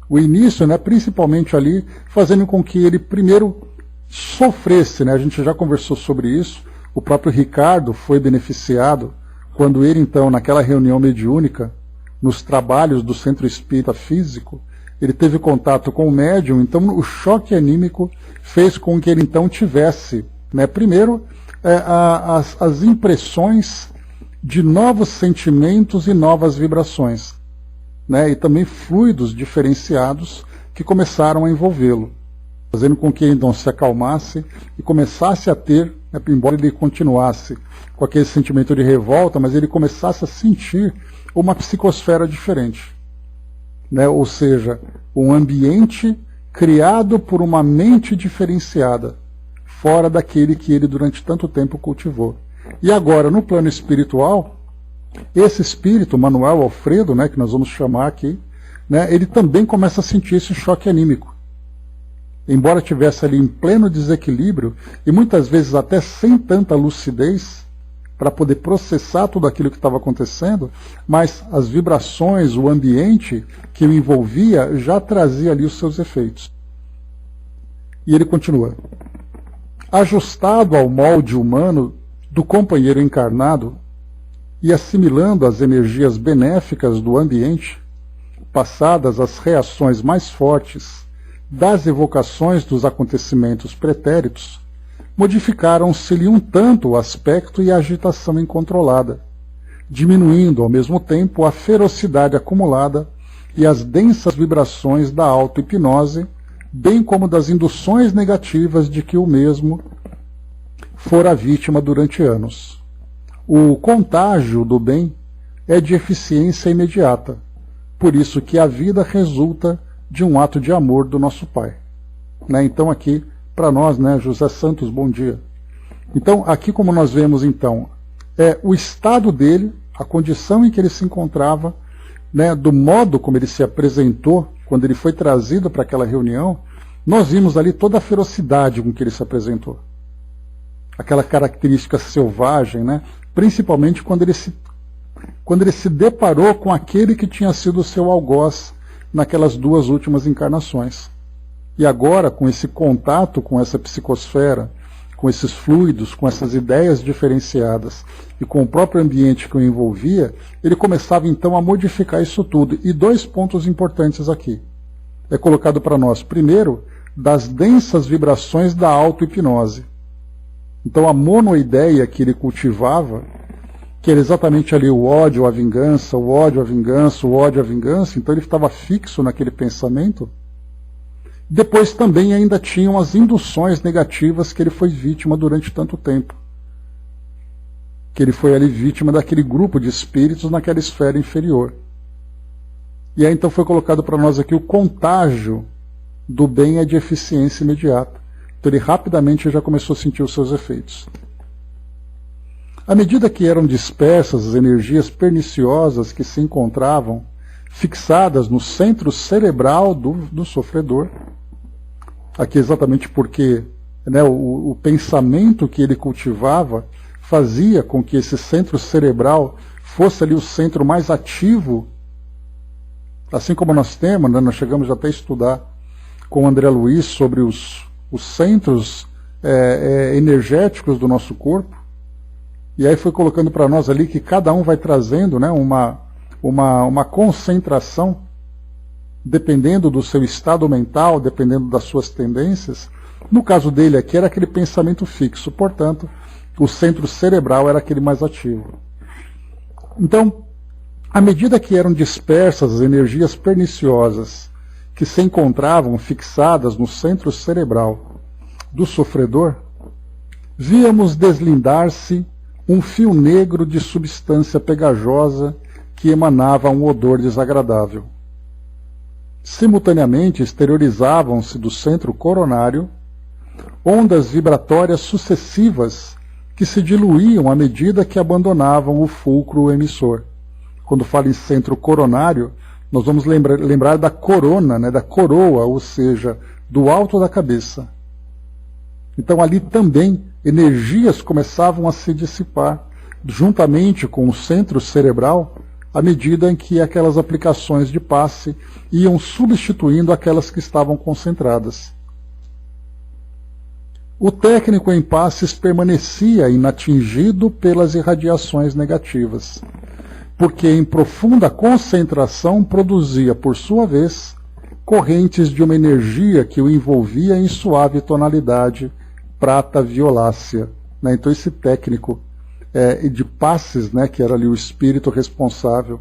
O início, né, principalmente ali, fazendo com que ele primeiro sofresse, né, a gente já conversou sobre isso, o próprio Ricardo foi beneficiado quando ele então, naquela reunião mediúnica, nos trabalhos do Centro Espírita Físico, ele teve contato com o médium, então o choque anímico fez com que ele então tivesse, né, primeiro, as impressões de novos sentimentos e novas vibrações, né, e também fluidos diferenciados que começaram a envolvê-lo, fazendo com que ele então se acalmasse e começasse a ter, né, embora ele continuasse com aquele sentimento de revolta, mas ele começasse a sentir uma psicosfera diferente, né, ou seja, um ambiente criado por uma mente diferenciada, fora daquele que ele durante tanto tempo cultivou. E agora, no plano espiritual, esse espírito, Manuel Alfredo, né, que nós vamos chamar aqui, né, ele também começa a sentir esse choque anímico. Embora estivesse ali em pleno desequilíbrio, e muitas vezes até sem tanta lucidez, para poder processar tudo aquilo que estava acontecendo, mas as vibrações, o ambiente que o envolvia já trazia ali os seus efeitos. E ele continua. Ajustado ao molde humano do companheiro encarnado e assimilando as energias benéficas do ambiente, passadas as reações mais fortes das evocações dos acontecimentos pretéritos, modificaram-se-lhe um tanto o aspecto e a agitação incontrolada, diminuindo ao mesmo tempo a ferocidade acumulada e as densas vibrações da auto-hipnose, bem como das induções negativas de que o mesmo fora vítima durante anos. O contágio do bem é de eficiência imediata, por isso que a vida resulta de um ato de amor do nosso Pai. Né? Então aqui, para nós, né, José Santos, bom dia. Então aqui como nós vemos então, o estado dele, a condição em que ele se encontrava, né, do modo como ele se apresentou, quando ele foi trazido para aquela reunião, nós vimos ali toda a ferocidade com que ele se apresentou. Aquela característica selvagem, né, principalmente quando ele se deparou com aquele que tinha sido o seu algoz naquelas duas últimas encarnações. E agora, com esse contato com essa psicosfera, com esses fluidos, com essas ideias diferenciadas e com o próprio ambiente que o envolvia, ele começava então a modificar isso tudo. E 2 pontos importantes aqui. É colocado para nós, primeiro, das densas vibrações da auto-hipnose. Então a monoideia que ele cultivava, que era exatamente ali o ódio, a vingança, o ódio, a vingança, o ódio, a vingança, então ele estava fixo naquele pensamento. Depois também ainda tinham as induções negativas que ele foi vítima durante tanto tempo. Que ele foi ali vítima daquele grupo de espíritos naquela esfera inferior. E aí então foi colocado para nós aqui o contágio do bem é de eficiência imediata. Então ele rapidamente já começou a sentir os seus efeitos. À medida que eram dispersas as energias perniciosas que se encontravam fixadas no centro cerebral do sofredor, aqui exatamente porque, né, o pensamento que ele cultivava fazia com que esse centro cerebral fosse ali o centro mais ativo, assim como nós temos, né, nós chegamos até a estudar com o André Luiz sobre os centros energéticos do nosso corpo, e aí foi colocando para nós ali que cada um vai trazendo, né, uma concentração, dependendo do seu estado mental, dependendo das suas tendências. No caso dele aqui era aquele pensamento fixo, portanto, o centro cerebral era aquele mais ativo. Então, à medida que eram dispersas as energias perniciosas que se encontravam fixadas no centro cerebral do sofredor, víamos deslindar-se um fio negro de substância pegajosa que emanava um odor desagradável. Simultaneamente exteriorizavam-se do centro coronário ondas vibratórias sucessivas que se diluíam à medida que abandonavam o fulcro emissor. Quando fala em centro coronário, nós vamos lembrar da corona, né, da coroa, ou seja, do alto da cabeça. Então ali também energias começavam a se dissipar, juntamente com o centro cerebral, à medida em que aquelas aplicações de passe iam substituindo aquelas que estavam concentradas. O técnico em passes permanecia inatingido pelas irradiações negativas, porque em profunda concentração produzia, por sua vez, correntes de uma energia que o envolvia em suave tonalidade prata violácea. Né? Então esse técnico de passes, né, que era ali o espírito responsável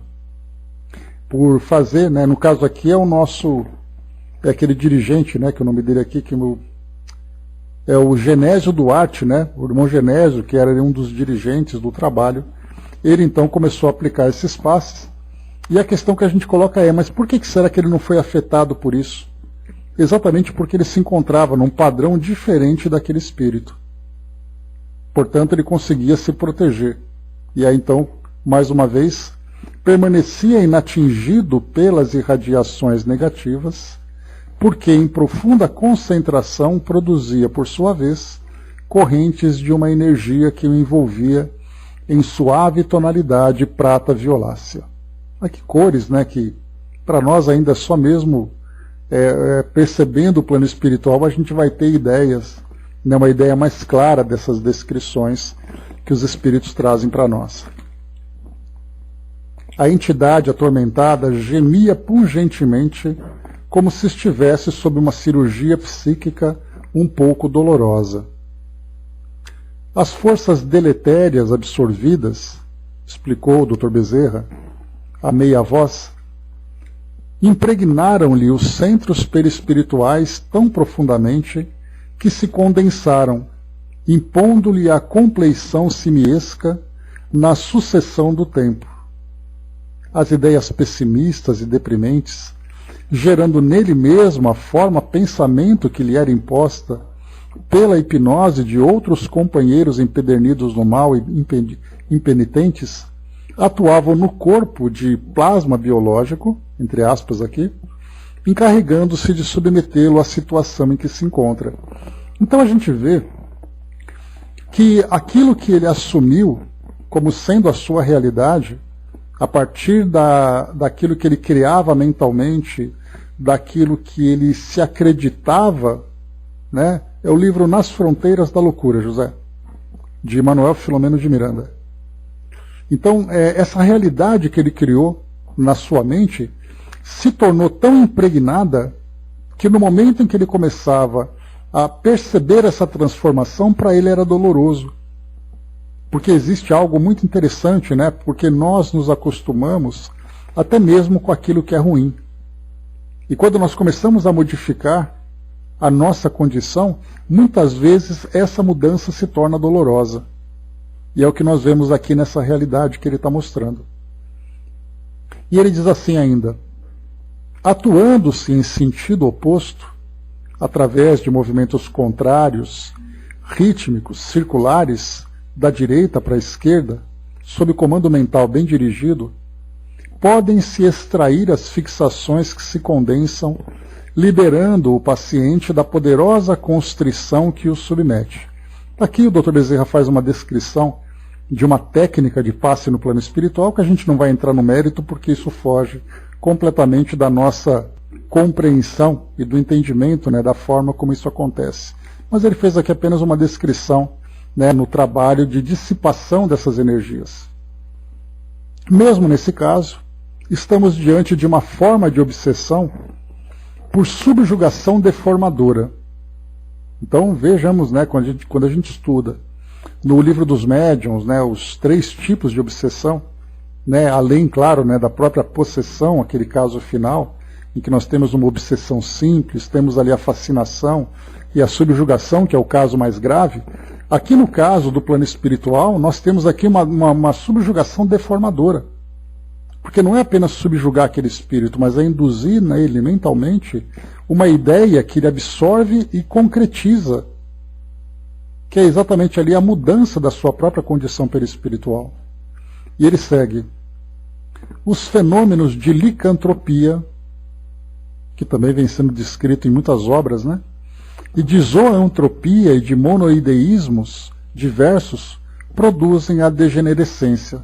por fazer, né, no caso aqui é aquele dirigente, né, que o nome dele aqui, é o Genésio Duarte, né, o irmão Genésio, que era um dos dirigentes do trabalho. Ele então começou a aplicar esses passes, e a questão que a gente coloca mas por que será que ele não foi afetado por isso? Exatamente porque ele se encontrava num padrão diferente daquele espírito. Portanto, ele conseguia se proteger. E aí então, mais uma vez, permanecia inatingido pelas irradiações negativas, porque em profunda concentração produzia, por sua vez, correntes de uma energia que o envolvia em suave tonalidade prata violácea. Que cores, né, que para nós ainda só mesmo percebendo o plano espiritual a gente vai ter ideias, né, uma ideia mais clara dessas descrições que os espíritos trazem para nós. A entidade atormentada gemia pungentemente, como se estivesse sob uma cirurgia psíquica um pouco dolorosa. As forças deletérias absorvidas, explicou o Dr. Bezerra, a meia voz, impregnaram-lhe os centros perispirituais tão profundamente que se condensaram, impondo-lhe a compleição simiesca na sucessão do tempo. As ideias pessimistas e deprimentes, gerando nele mesmo a forma pensamento que lhe era imposta pela hipnose de outros companheiros empedernidos no mal e impenitentes, atuavam no corpo de plasma biológico, entre aspas aqui, encarregando-se de submetê-lo à situação em que se encontra. Então a gente vê que aquilo que ele assumiu como sendo a sua realidade, a partir daquilo que ele criava mentalmente, daquilo que ele se acreditava, né, É o livro Nas Fronteiras da Loucura, José, de Manuel Filomeno de Miranda. Então, essa realidade que ele criou na sua mente se tornou tão impregnada que no momento em que ele começava a perceber essa transformação, para ele era doloroso. Porque existe algo muito interessante, né? Porque nós nos acostumamos até mesmo com aquilo que é ruim. E quando nós começamos a modificar a nossa condição, muitas vezes essa mudança se torna dolorosa. E é o que nós vemos aqui nessa realidade que ele está mostrando. E ele diz assim ainda: atuando-se em sentido oposto, através de movimentos contrários, rítmicos, circulares, da direita para a esquerda, sob comando mental bem dirigido, podem-se extrair as fixações que se condensam, liberando o paciente da poderosa constrição que o submete. Aqui o Dr. Bezerra faz uma descrição de uma técnica de passe no plano espiritual, que a gente não vai entrar no mérito, porque isso foge completamente da nossa compreensão e do entendimento, né, da forma como isso acontece. Mas ele fez aqui apenas uma descrição, né, no trabalho de dissipação dessas energias. Mesmo nesse caso, estamos diante de uma forma de obsessão por subjugação deformadora. Então vejamos, né, quando a gente estuda no livro dos médiuns, né, os 3 tipos de obsessão, né, além, claro, né, da própria possessão, aquele caso final, em que nós temos uma obsessão simples, temos ali a fascinação e a subjugação, que é o caso mais grave. Aqui no caso do plano espiritual, nós temos aqui uma subjugação deformadora. Porque não é apenas subjugar aquele espírito, mas é induzir nele mentalmente uma ideia que ele absorve e concretiza, que é exatamente ali a mudança da sua própria condição perispiritual. E ele segue: os fenômenos de licantropia, que também vem sendo descrito em muitas obras, né? E de zoantropia e de monoideísmos diversos, produzem a degenerescência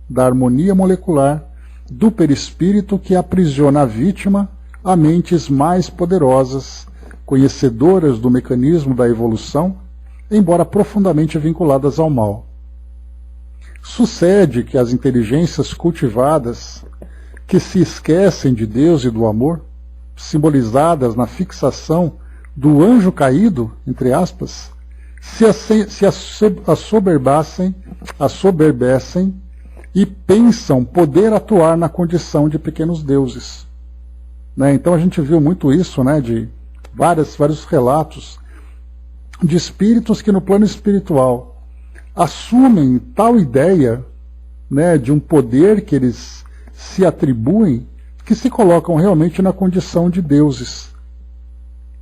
da harmonia molecular do perispírito, que aprisiona a vítima a mentes mais poderosas, conhecedoras do mecanismo da evolução, embora profundamente vinculadas ao mal. Sucede que as inteligências cultivadas, que se esquecem de Deus e do amor, simbolizadas na fixação do anjo caído, entre aspas, se assoberbecem e pensam poder atuar na condição de pequenos deuses. Né? Então a gente viu muito isso, né, de vários relatos de espíritos que no plano espiritual assumem tal ideia, né, de um poder que eles se atribuem, que se colocam realmente na condição de deuses.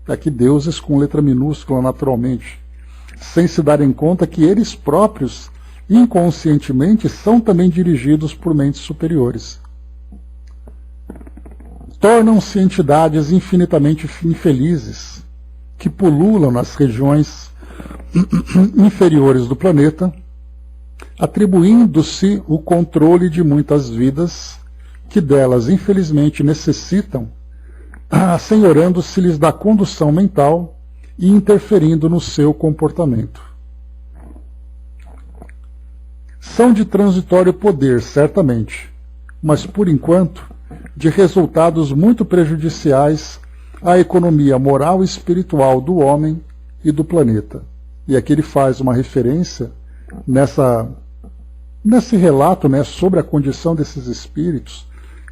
Aqui deuses com letra minúscula naturalmente, sem se darem conta que eles próprios, inconscientemente, são também dirigidos por mentes superiores. Tornam-se entidades infinitamente infelizes, que pululam nas regiões inferiores do planeta, atribuindo-se o controle de muitas vidas que delas, infelizmente, necessitam, assenhorando-se-lhes da condução mental e interferindo no seu comportamento. São de transitório poder, certamente, mas, por enquanto, de resultados muito prejudiciais à economia moral e espiritual do homem e do planeta. E aqui ele faz uma referência nesse relato, né, sobre a condição desses espíritos,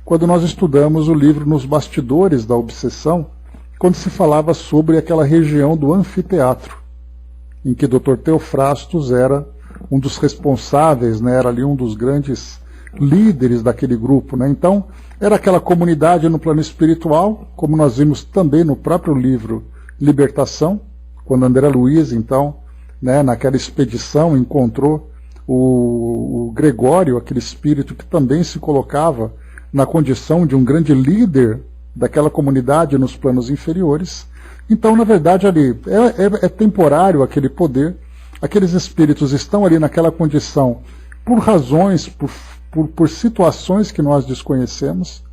quando nós estudamos o livro Nos Bastidores da Obsessão, quando se falava sobre aquela região do anfiteatro, em que Dr. Teofrastos era um dos responsáveis, né, era ali um dos grandes líderes daquele grupo. Né? Então, era aquela comunidade no plano espiritual, como nós vimos também no próprio livro Libertação, quando André Luiz, então, né, naquela expedição, encontrou o Gregório, aquele espírito que também se colocava na condição de um grande líder daquela comunidade nos planos inferiores. Então, na verdade, ali é temporário aquele poder, aqueles espíritos estão ali naquela condição por razões, por situações que nós desconhecemos,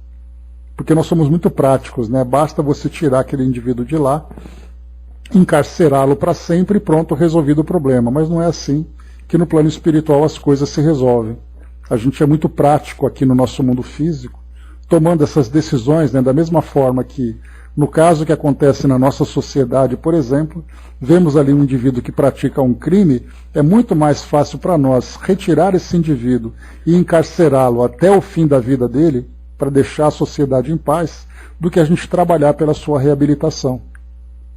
porque nós somos muito práticos, né? Basta você tirar aquele indivíduo de lá encarcerá-lo para sempre e pronto, resolvido o problema. Mas não é assim que no plano espiritual as coisas se resolvem. A gente é muito prático aqui no nosso mundo físico, tomando essas decisões, né, da mesma forma que, no caso que acontece na nossa sociedade, por exemplo, vemos ali um indivíduo que pratica um crime, é muito mais fácil para nós retirar esse indivíduo e encarcerá-lo até o fim da vida dele, para deixar a sociedade em paz, do que a gente trabalhar pela sua reabilitação.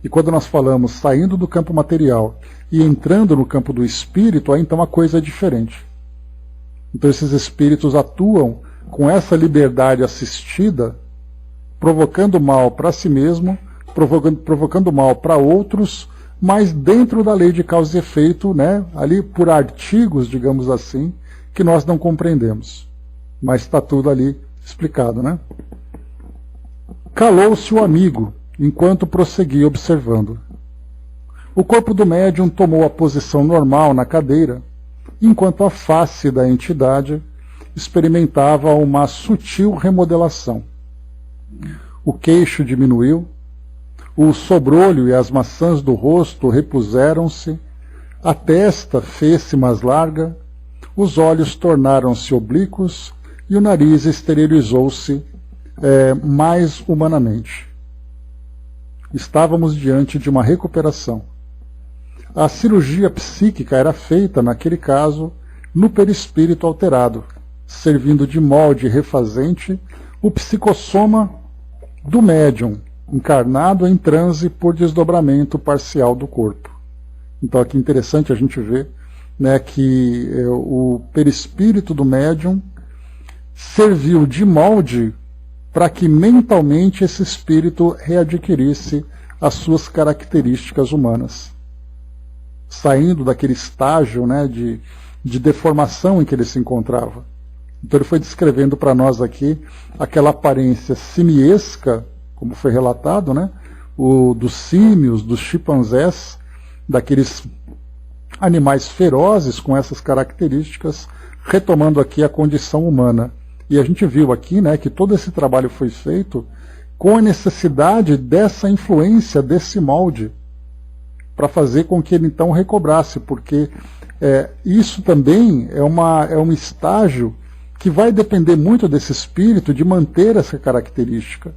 E quando nós falamos saindo do campo material e entrando no campo do espírito, aí então a coisa é diferente. Então esses espíritos atuam com essa liberdade assistida, provocando mal para si mesmo, provocando mal para outros, mas dentro da lei de causa e efeito, né, ali por artigos, digamos assim, que nós não compreendemos. Mas está tudo ali explicado, né? Calou-se o amigo, enquanto prosseguia observando. O corpo do médium tomou a posição normal na cadeira, enquanto a face da entidade experimentava uma sutil remodelação. O queixo diminuiu, o sobrolho e as maçãs do rosto repuseram-se, a testa fez-se mais larga, os olhos tornaram-se oblíquos e o nariz exteriorizou-se mais humanamente. Estávamos diante de uma recuperação. A cirurgia psíquica era feita, naquele caso, no perispírito alterado, servindo de molde refazente o psicossoma do médium, encarnado em transe por desdobramento parcial do corpo. Então aqui é interessante a gente ver, né, que o perispírito do médium serviu de molde para que mentalmente esse espírito readquirisse as suas características humanas, saindo daquele estágio, né, de deformação em que ele se encontrava. Então ele foi descrevendo para nós aqui aquela aparência simiesca, como foi relatado, né, dos símios, dos chimpanzés, daqueles animais ferozes com essas características, retomando aqui a condição humana. E a gente viu aqui, né, que todo esse trabalho foi feito com a necessidade dessa influência, desse molde, para fazer com que ele então recobrasse, porque isso também é um estágio que vai depender muito desse espírito de manter essa característica.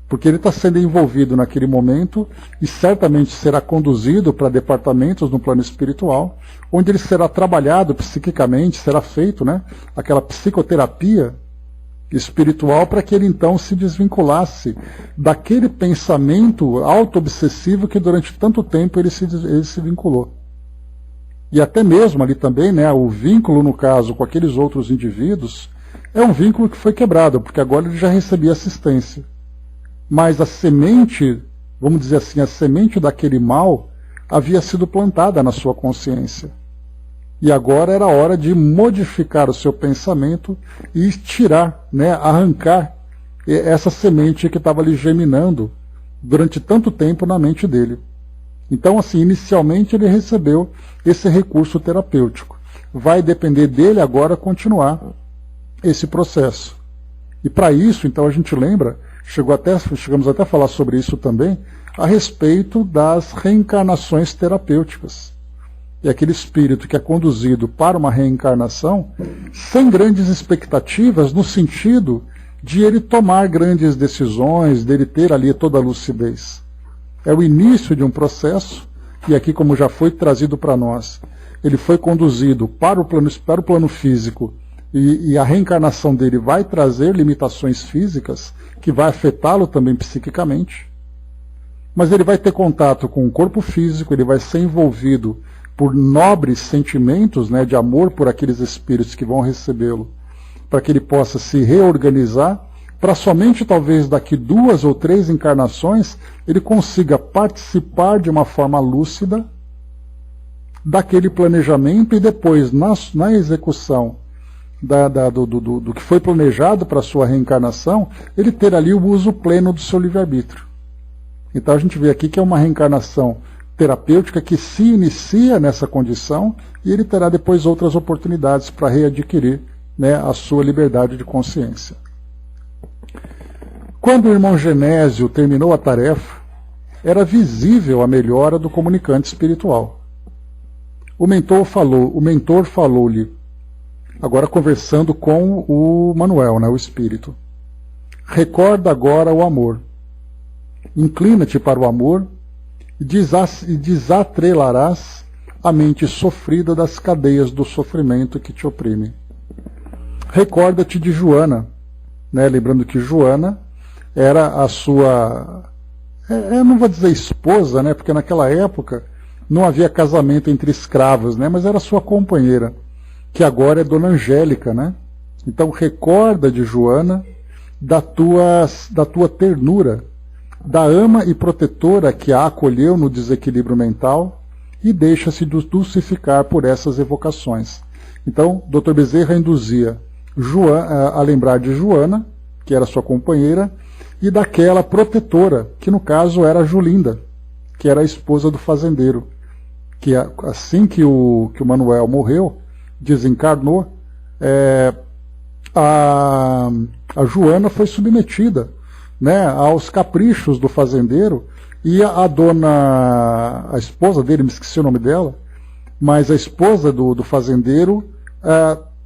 Porque ele está sendo envolvido naquele momento e certamente será conduzido para departamentos no plano espiritual, onde ele será trabalhado psiquicamente, será feito, né, aquela psicoterapia espiritual para que ele então se desvinculasse daquele pensamento auto-obsessivo que durante tanto tempo ele se vinculou. E até mesmo ali também, né, o vínculo, no caso, com aqueles outros indivíduos, é um vínculo que foi quebrado, porque agora ele já recebia assistência. Mas a semente, vamos dizer assim, a semente daquele mal havia sido plantada na sua consciência. E agora era hora de modificar o seu pensamento e tirar, né, arrancar essa semente que estava ali germinando durante tanto tempo na mente dele. Então, assim, inicialmente ele recebeu esse recurso terapêutico. Vai depender dele agora continuar esse processo. E para isso, então, a gente lembra, chegamos até a falar sobre isso também, a respeito das reencarnações terapêuticas. E aquele espírito que é conduzido para uma reencarnação sem grandes expectativas, no sentido de ele tomar grandes decisões, dele ter ali toda a lucidez. É o início de um processo, e aqui, como já foi trazido para nós, ele foi conduzido para o plano físico, e a reencarnação dele vai trazer limitações físicas, que vai afetá-lo também psiquicamente. Mas ele vai ter contato com o corpo físico, ele vai ser envolvido por nobres sentimentos, né, de amor por aqueles espíritos que vão recebê-lo, para que ele possa se reorganizar, para somente talvez daqui 2 ou 3 encarnações ele consiga participar de uma forma lúcida daquele planejamento e depois, na execução do que foi planejado para a sua reencarnação, ele ter ali o uso pleno do seu livre-arbítrio. Então a gente vê aqui que é uma reencarnação terapêutica que se inicia nessa condição e ele terá depois outras oportunidades para readquirir, né, a sua liberdade de consciência. Quando o irmão Genésio terminou a tarefa, era visível a melhora do comunicante espiritual. O mentor falou-lhe, agora conversando com o Manuel, né, o espírito. Recorda agora o amor. Inclina-te para o amor e desatrelarás a mente sofrida das cadeias do sofrimento que te oprime. Recorda-te de Joana, né, lembrando que Joana era a sua, eu não vou dizer esposa, né, porque naquela época não havia casamento entre escravos, né, mas era a sua companheira, que agora é Dona Angélica, né? Então recorda de Joana, da tua ternura, da ama e protetora que a acolheu no desequilíbrio mental e deixa-se dulcificar por essas evocações. Então, Dr. Bezerra induzia a lembrar de Joana, que era sua companheira, e daquela protetora, que no caso era Julinda, que era a esposa do fazendeiro, que assim que o Manuel morreu, desencarnou, a Joana foi submetida, né, aos caprichos do fazendeiro, e a esposa dele, me esqueci o nome dela, mas a esposa do fazendeiro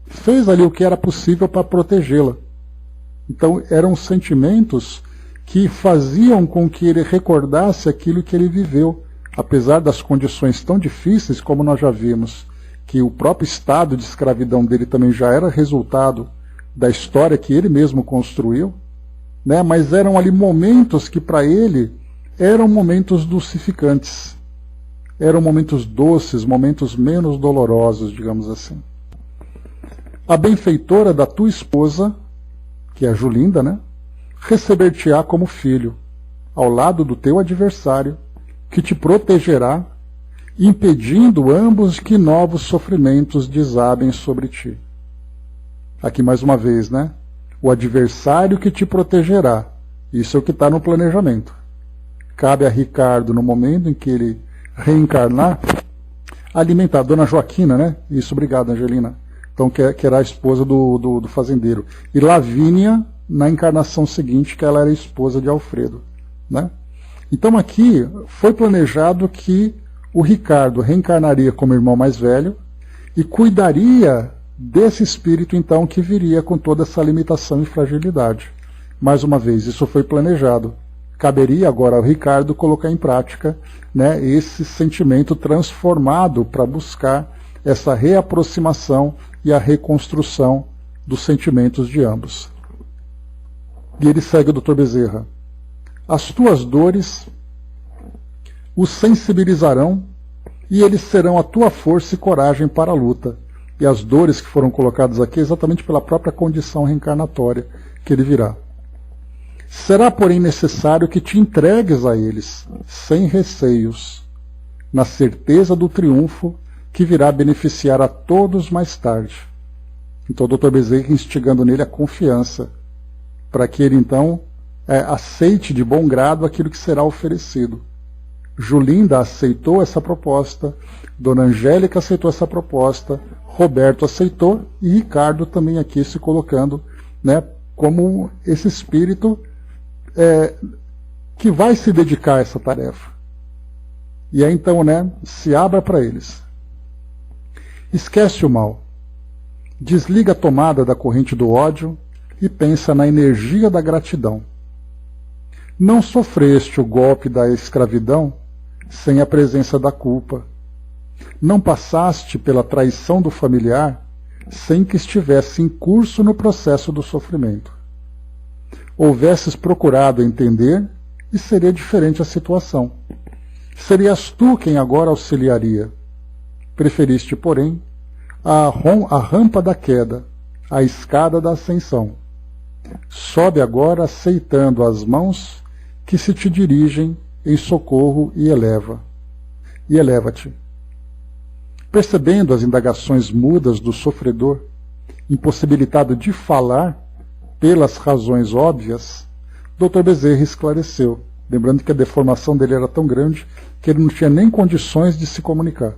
fez ali o que era possível para protegê-la. Então eram sentimentos que faziam com que ele recordasse aquilo que ele viveu, apesar das condições tão difíceis, como nós já vimos, que o próprio estado de escravidão dele também já era resultado da história que ele mesmo construiu, né? Mas eram ali momentos que para ele eram momentos dulcificantes, eram momentos doces, momentos menos dolorosos, digamos assim. A benfeitora da tua esposa, que é a Julinda, né, receber-te-á como filho, ao lado do teu adversário, que te protegerá, impedindo ambos que novos sofrimentos desabem sobre ti. Aqui mais uma vez, né? O adversário que te protegerá. Isso é o que está no planejamento. Cabe a Ricardo, no momento em que ele reencarnar, alimentar. Dona Joaquina, né? Isso, obrigado, Angelina. Então, que era a esposa do fazendeiro. E Lavínia, na encarnação seguinte, que ela era esposa de Alfredo, né? Então, aqui foi planejado que o Ricardo reencarnaria como irmão mais velho e cuidaria desse espírito, então, que viria com toda essa limitação e fragilidade. Mais uma vez, isso foi planejado. Caberia agora ao Ricardo colocar em prática, né, esse sentimento transformado para buscar essa reaproximação e a reconstrução dos sentimentos de ambos. E ele segue o Dr. Bezerra. As tuas dores os sensibilizarão e eles serão a tua força e coragem para a luta. E as dores que foram colocadas aqui exatamente pela própria condição reencarnatória que ele virá. Será, porém, necessário que te entregues a eles, sem receios, na certeza do triunfo que virá beneficiar a todos mais tarde. Então o Dr. Bezerra instigando nele a confiança, para que ele então aceite de bom grado aquilo que será oferecido. Julinda aceitou essa proposta, Dona Angélica aceitou essa proposta, Roberto aceitou e Ricardo também aqui se colocando, né, como esse espírito que vai se dedicar a essa tarefa. E aí então, né, se abra para eles. Esquece o mal. Desliga a tomada da corrente do ódio e pensa na energia da gratidão. Não sofreste o golpe da escravidão sem a presença da culpa. Não passaste pela traição do familiar sem que estivesse em curso no processo do sofrimento. Houvesses procurado entender e seria diferente a situação. Serias tu quem agora auxiliaria. Preferiste, porém, a rampa da queda, a escada da ascensão. Sobe agora aceitando as mãos que se te dirigem em socorro e eleva-te. Percebendo as indagações mudas do sofredor, impossibilitado de falar pelas razões óbvias, Dr. Bezerra esclareceu, lembrando que a deformação dele era tão grande que ele não tinha nem condições de se comunicar.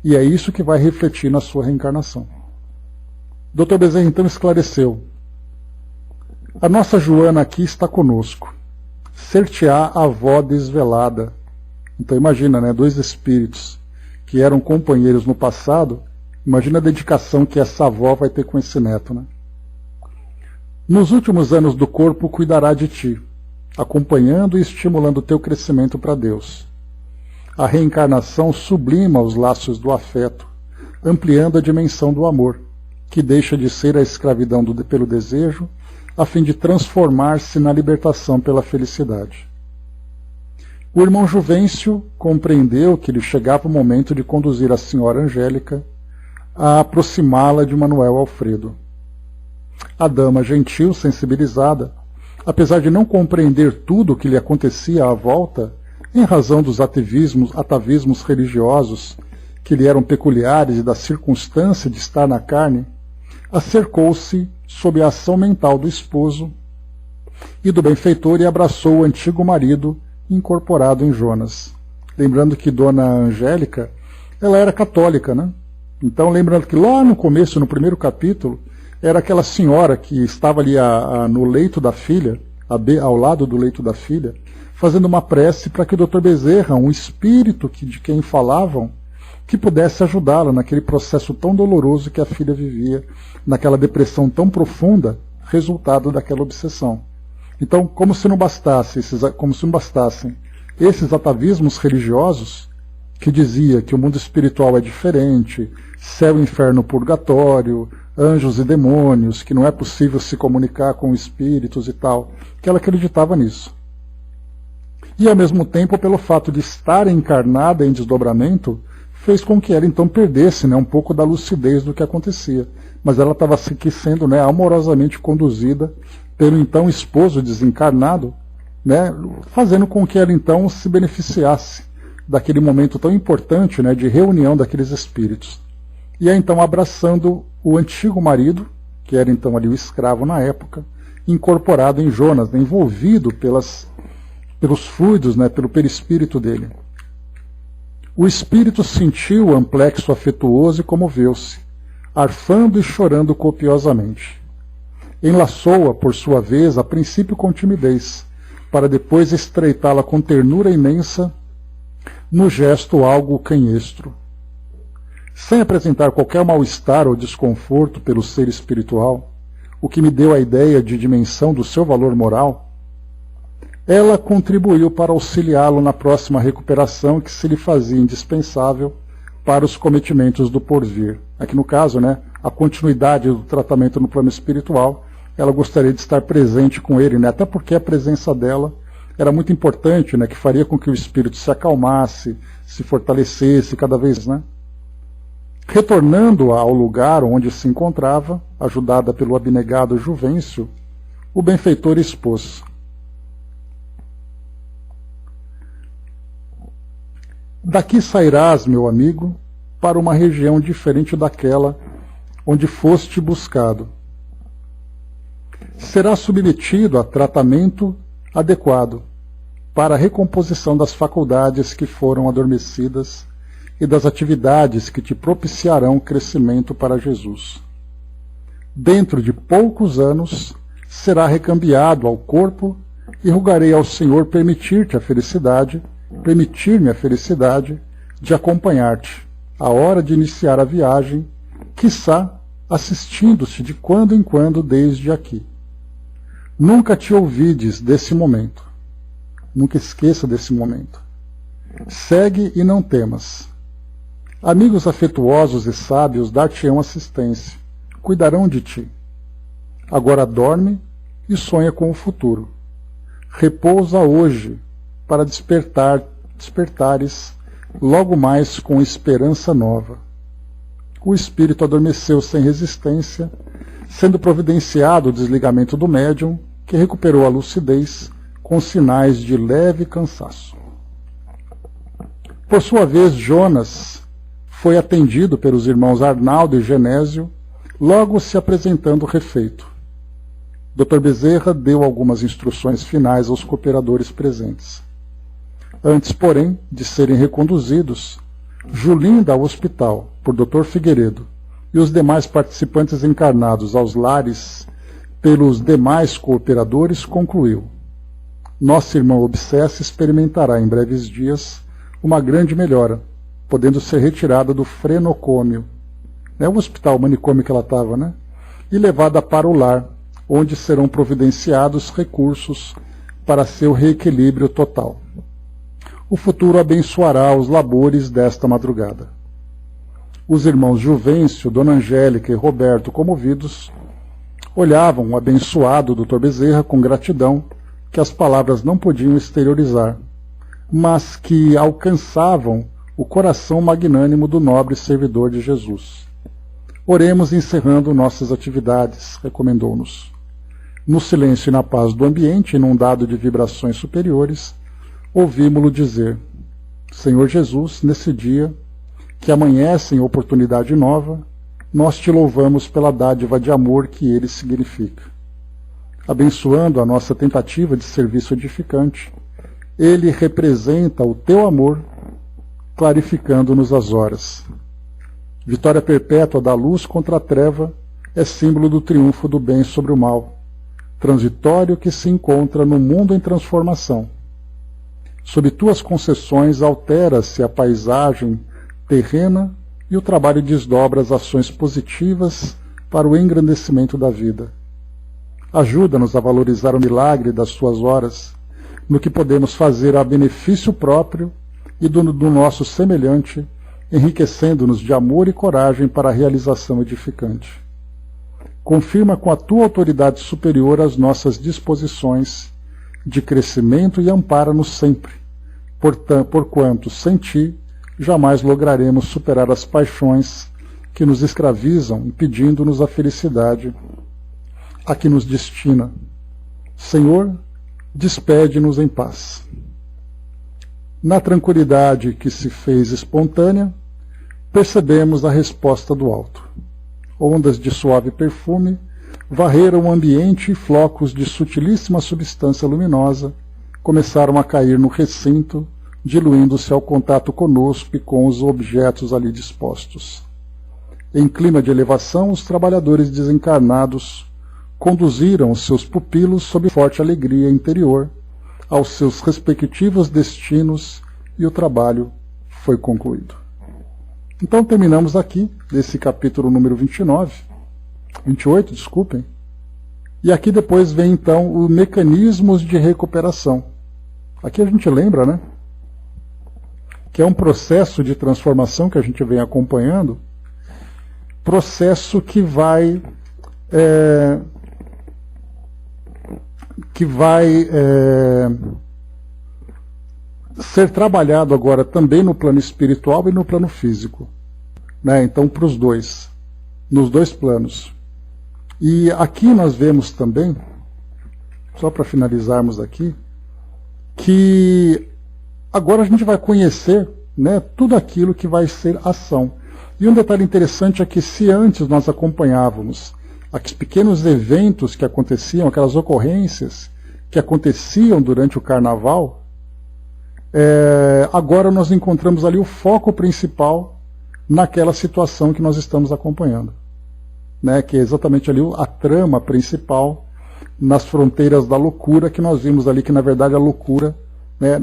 E é isso que vai refletir na sua reencarnação. Dr. Bezerra então esclareceu. A nossa Joana aqui está conosco. ser-te-á avó desvelada. Então imagina, né, dois espíritos que eram companheiros no passado, imagina a dedicação que essa avó vai ter com esse neto, né? Nos últimos anos do corpo cuidará de ti, acompanhando e estimulando o teu crescimento para Deus. A reencarnação sublima os laços do afeto, ampliando a dimensão do amor, que deixa de ser a escravidão pelo desejo, a fim de transformar-se na libertação pela felicidade. O irmão Juvencio compreendeu que lhe chegava o momento de conduzir a senhora Angélica a aproximá-la de Manuel Alfredo. A dama gentil, sensibilizada, apesar de não compreender tudo o que lhe acontecia à volta, em razão dos atavismos religiosos que lhe eram peculiares e da circunstância de estar na carne, acercou-se sob a ação mental do esposo e do benfeitor e abraçou o antigo marido incorporado em Jonas. Lembrando que Dona Angélica, ela era católica, né? Então, lembrando que lá no começo, no primeiro capítulo, era aquela senhora que estava ali no leito da filha, ao lado do leito da filha, fazendo uma prece para que o Dr. Bezerra, um espírito de quem falavam, que pudesse ajudá-la naquele processo tão doloroso que a filha vivia, naquela depressão tão profunda, resultado daquela obsessão. Então, como se não bastassem esses atavismos religiosos, que dizia que o mundo espiritual é diferente, céu, inferno, purgatório, anjos e demônios, que não é possível se comunicar com espíritos e tal, que ela acreditava nisso. E, ao mesmo tempo, pelo fato de estar encarnada em desdobramento, fez com que ela então perdesse, né, um pouco da lucidez do que acontecia. Mas ela estava aqui sendo, né, amorosamente conduzida pelo então esposo desencarnado, né, fazendo com que ela então se beneficiasse daquele momento tão importante, né, de reunião daqueles espíritos. E aí então abraçando o antigo marido, que era então ali o escravo na época, incorporado em Jonas, né, envolvido pelos fluidos, né, pelo perispírito dele. O espírito sentiu o amplexo afetuoso e comoveu-se, arfando e chorando copiosamente. Enlaçou-a, por sua vez, a princípio com timidez, para depois estreitá-la com ternura imensa, no gesto algo canhestro. Sem apresentar qualquer mal-estar ou desconforto pelo ser espiritual, o que me deu a ideia de dimensão do seu valor moral, ela contribuiu para auxiliá-lo na próxima recuperação que se lhe fazia indispensável para os cometimentos do porvir. Aqui no caso, né, a continuidade do tratamento no plano espiritual, ela gostaria de estar presente com ele, né, até porque a presença dela era muito importante, né, que faria com que o espírito se acalmasse, se fortalecesse cada vez, né? Retornando ao lugar onde se encontrava, ajudada pelo abnegado Juvencio, o benfeitor expôs: daqui sairás, meu amigo, para uma região diferente daquela onde foste buscado. Serás submetido a tratamento adequado para a recomposição das faculdades que foram adormecidas e das atividades que te propiciarão crescimento para Jesus. Dentro de poucos anos, será recambiado ao corpo e rogarei ao Senhor permitir-me a felicidade de acompanhar-te, à hora de iniciar a viagem, quiçá assistindo-te de quando em quando desde aqui. Nunca te ouvides desse momento. Nunca esqueça desse momento. Segue e não temas. Amigos afetuosos e sábios dar-te-ão assistência, cuidarão de ti. Agora dorme e sonha com o futuro. Repousa hoje, para despertares logo mais com esperança nova. O espírito adormeceu sem resistência, sendo providenciado o desligamento do médium, que recuperou a lucidez com sinais de leve cansaço. Por sua vez, Jonas foi atendido pelos irmãos Arnaldo e Genésio, logo se apresentando refeito. Dr. Bezerra deu algumas instruções finais aos cooperadores presentes. Antes, porém, de serem reconduzidos, Julinda ao hospital, por Dr. Figueiredo, e os demais participantes encarnados aos lares pelos demais cooperadores, concluiu: nossa irmã obsessa experimentará em breves dias uma grande melhora, podendo ser retirada do frenocômio, o hospital manicômio que ela estava, né? E levada para o lar, onde serão providenciados recursos para seu reequilíbrio total. O futuro abençoará os labores desta madrugada. Os irmãos Juvencio, Dona Angélica e Roberto, comovidos, olhavam o abençoado Dr. Bezerra com gratidão que as palavras não podiam exteriorizar, mas que alcançavam o coração magnânimo do nobre servidor de Jesus. Oremos encerrando nossas atividades, recomendou-nos. No silêncio e na paz do ambiente, inundado de vibrações superiores, ouvimo-lo dizer: Senhor Jesus, nesse dia, que amanhece em oportunidade nova, nós te louvamos pela dádiva de amor que ele significa. Abençoando a nossa tentativa de serviço edificante, ele representa o teu amor, clarificando-nos as horas. Vitória perpétua da luz contra a treva é símbolo do triunfo do bem sobre o mal, transitório que se encontra no mundo em transformação. Sob tuas concessões altera-se a paisagem terrena e o trabalho desdobra as ações positivas para o engrandecimento da vida. Ajuda-nos a valorizar o milagre das suas horas, no que podemos fazer a benefício próprio e do nosso semelhante, enriquecendo-nos de amor e coragem para a realização edificante. Confirma com a tua autoridade superior as nossas disposições de crescimento e ampara-nos sempre, porquanto, sem ti, jamais lograremos superar as paixões que nos escravizam, impedindo-nos a felicidade a que nos destina. Senhor, despede-nos em paz. Na tranquilidade que se fez espontânea, percebemos a resposta do alto. Ondas de suave perfume varreram o ambiente e flocos de sutilíssima substância luminosa começaram a cair no recinto, diluindo-se ao contato conosco e com os objetos ali dispostos. Em clima de elevação, os trabalhadores desencarnados conduziram os seus pupilos sob forte alegria interior aos seus respectivos destinos e o trabalho foi concluído. Então terminamos aqui, desse capítulo número 28, desculpem. E aqui depois vem então os mecanismos de recuperação. Aqui a gente lembra, né? Que é um processo de transformação que a gente vem acompanhando, processo que vai ser trabalhado agora também no plano espiritual e no plano físico, né? Então, para os dois, nos dois planos. E aqui nós vemos também, só para finalizarmos aqui, que agora a gente vai conhecer, né, tudo aquilo que vai ser ação. E um detalhe interessante é que se antes nós acompanhávamos aqueles pequenos eventos que aconteciam, aquelas ocorrências que aconteciam durante o carnaval, agora nós encontramos ali o foco principal naquela situação que nós estamos acompanhando, né, que é exatamente ali a trama principal nas fronteiras da loucura, que nós vimos ali que na verdade a loucura, né,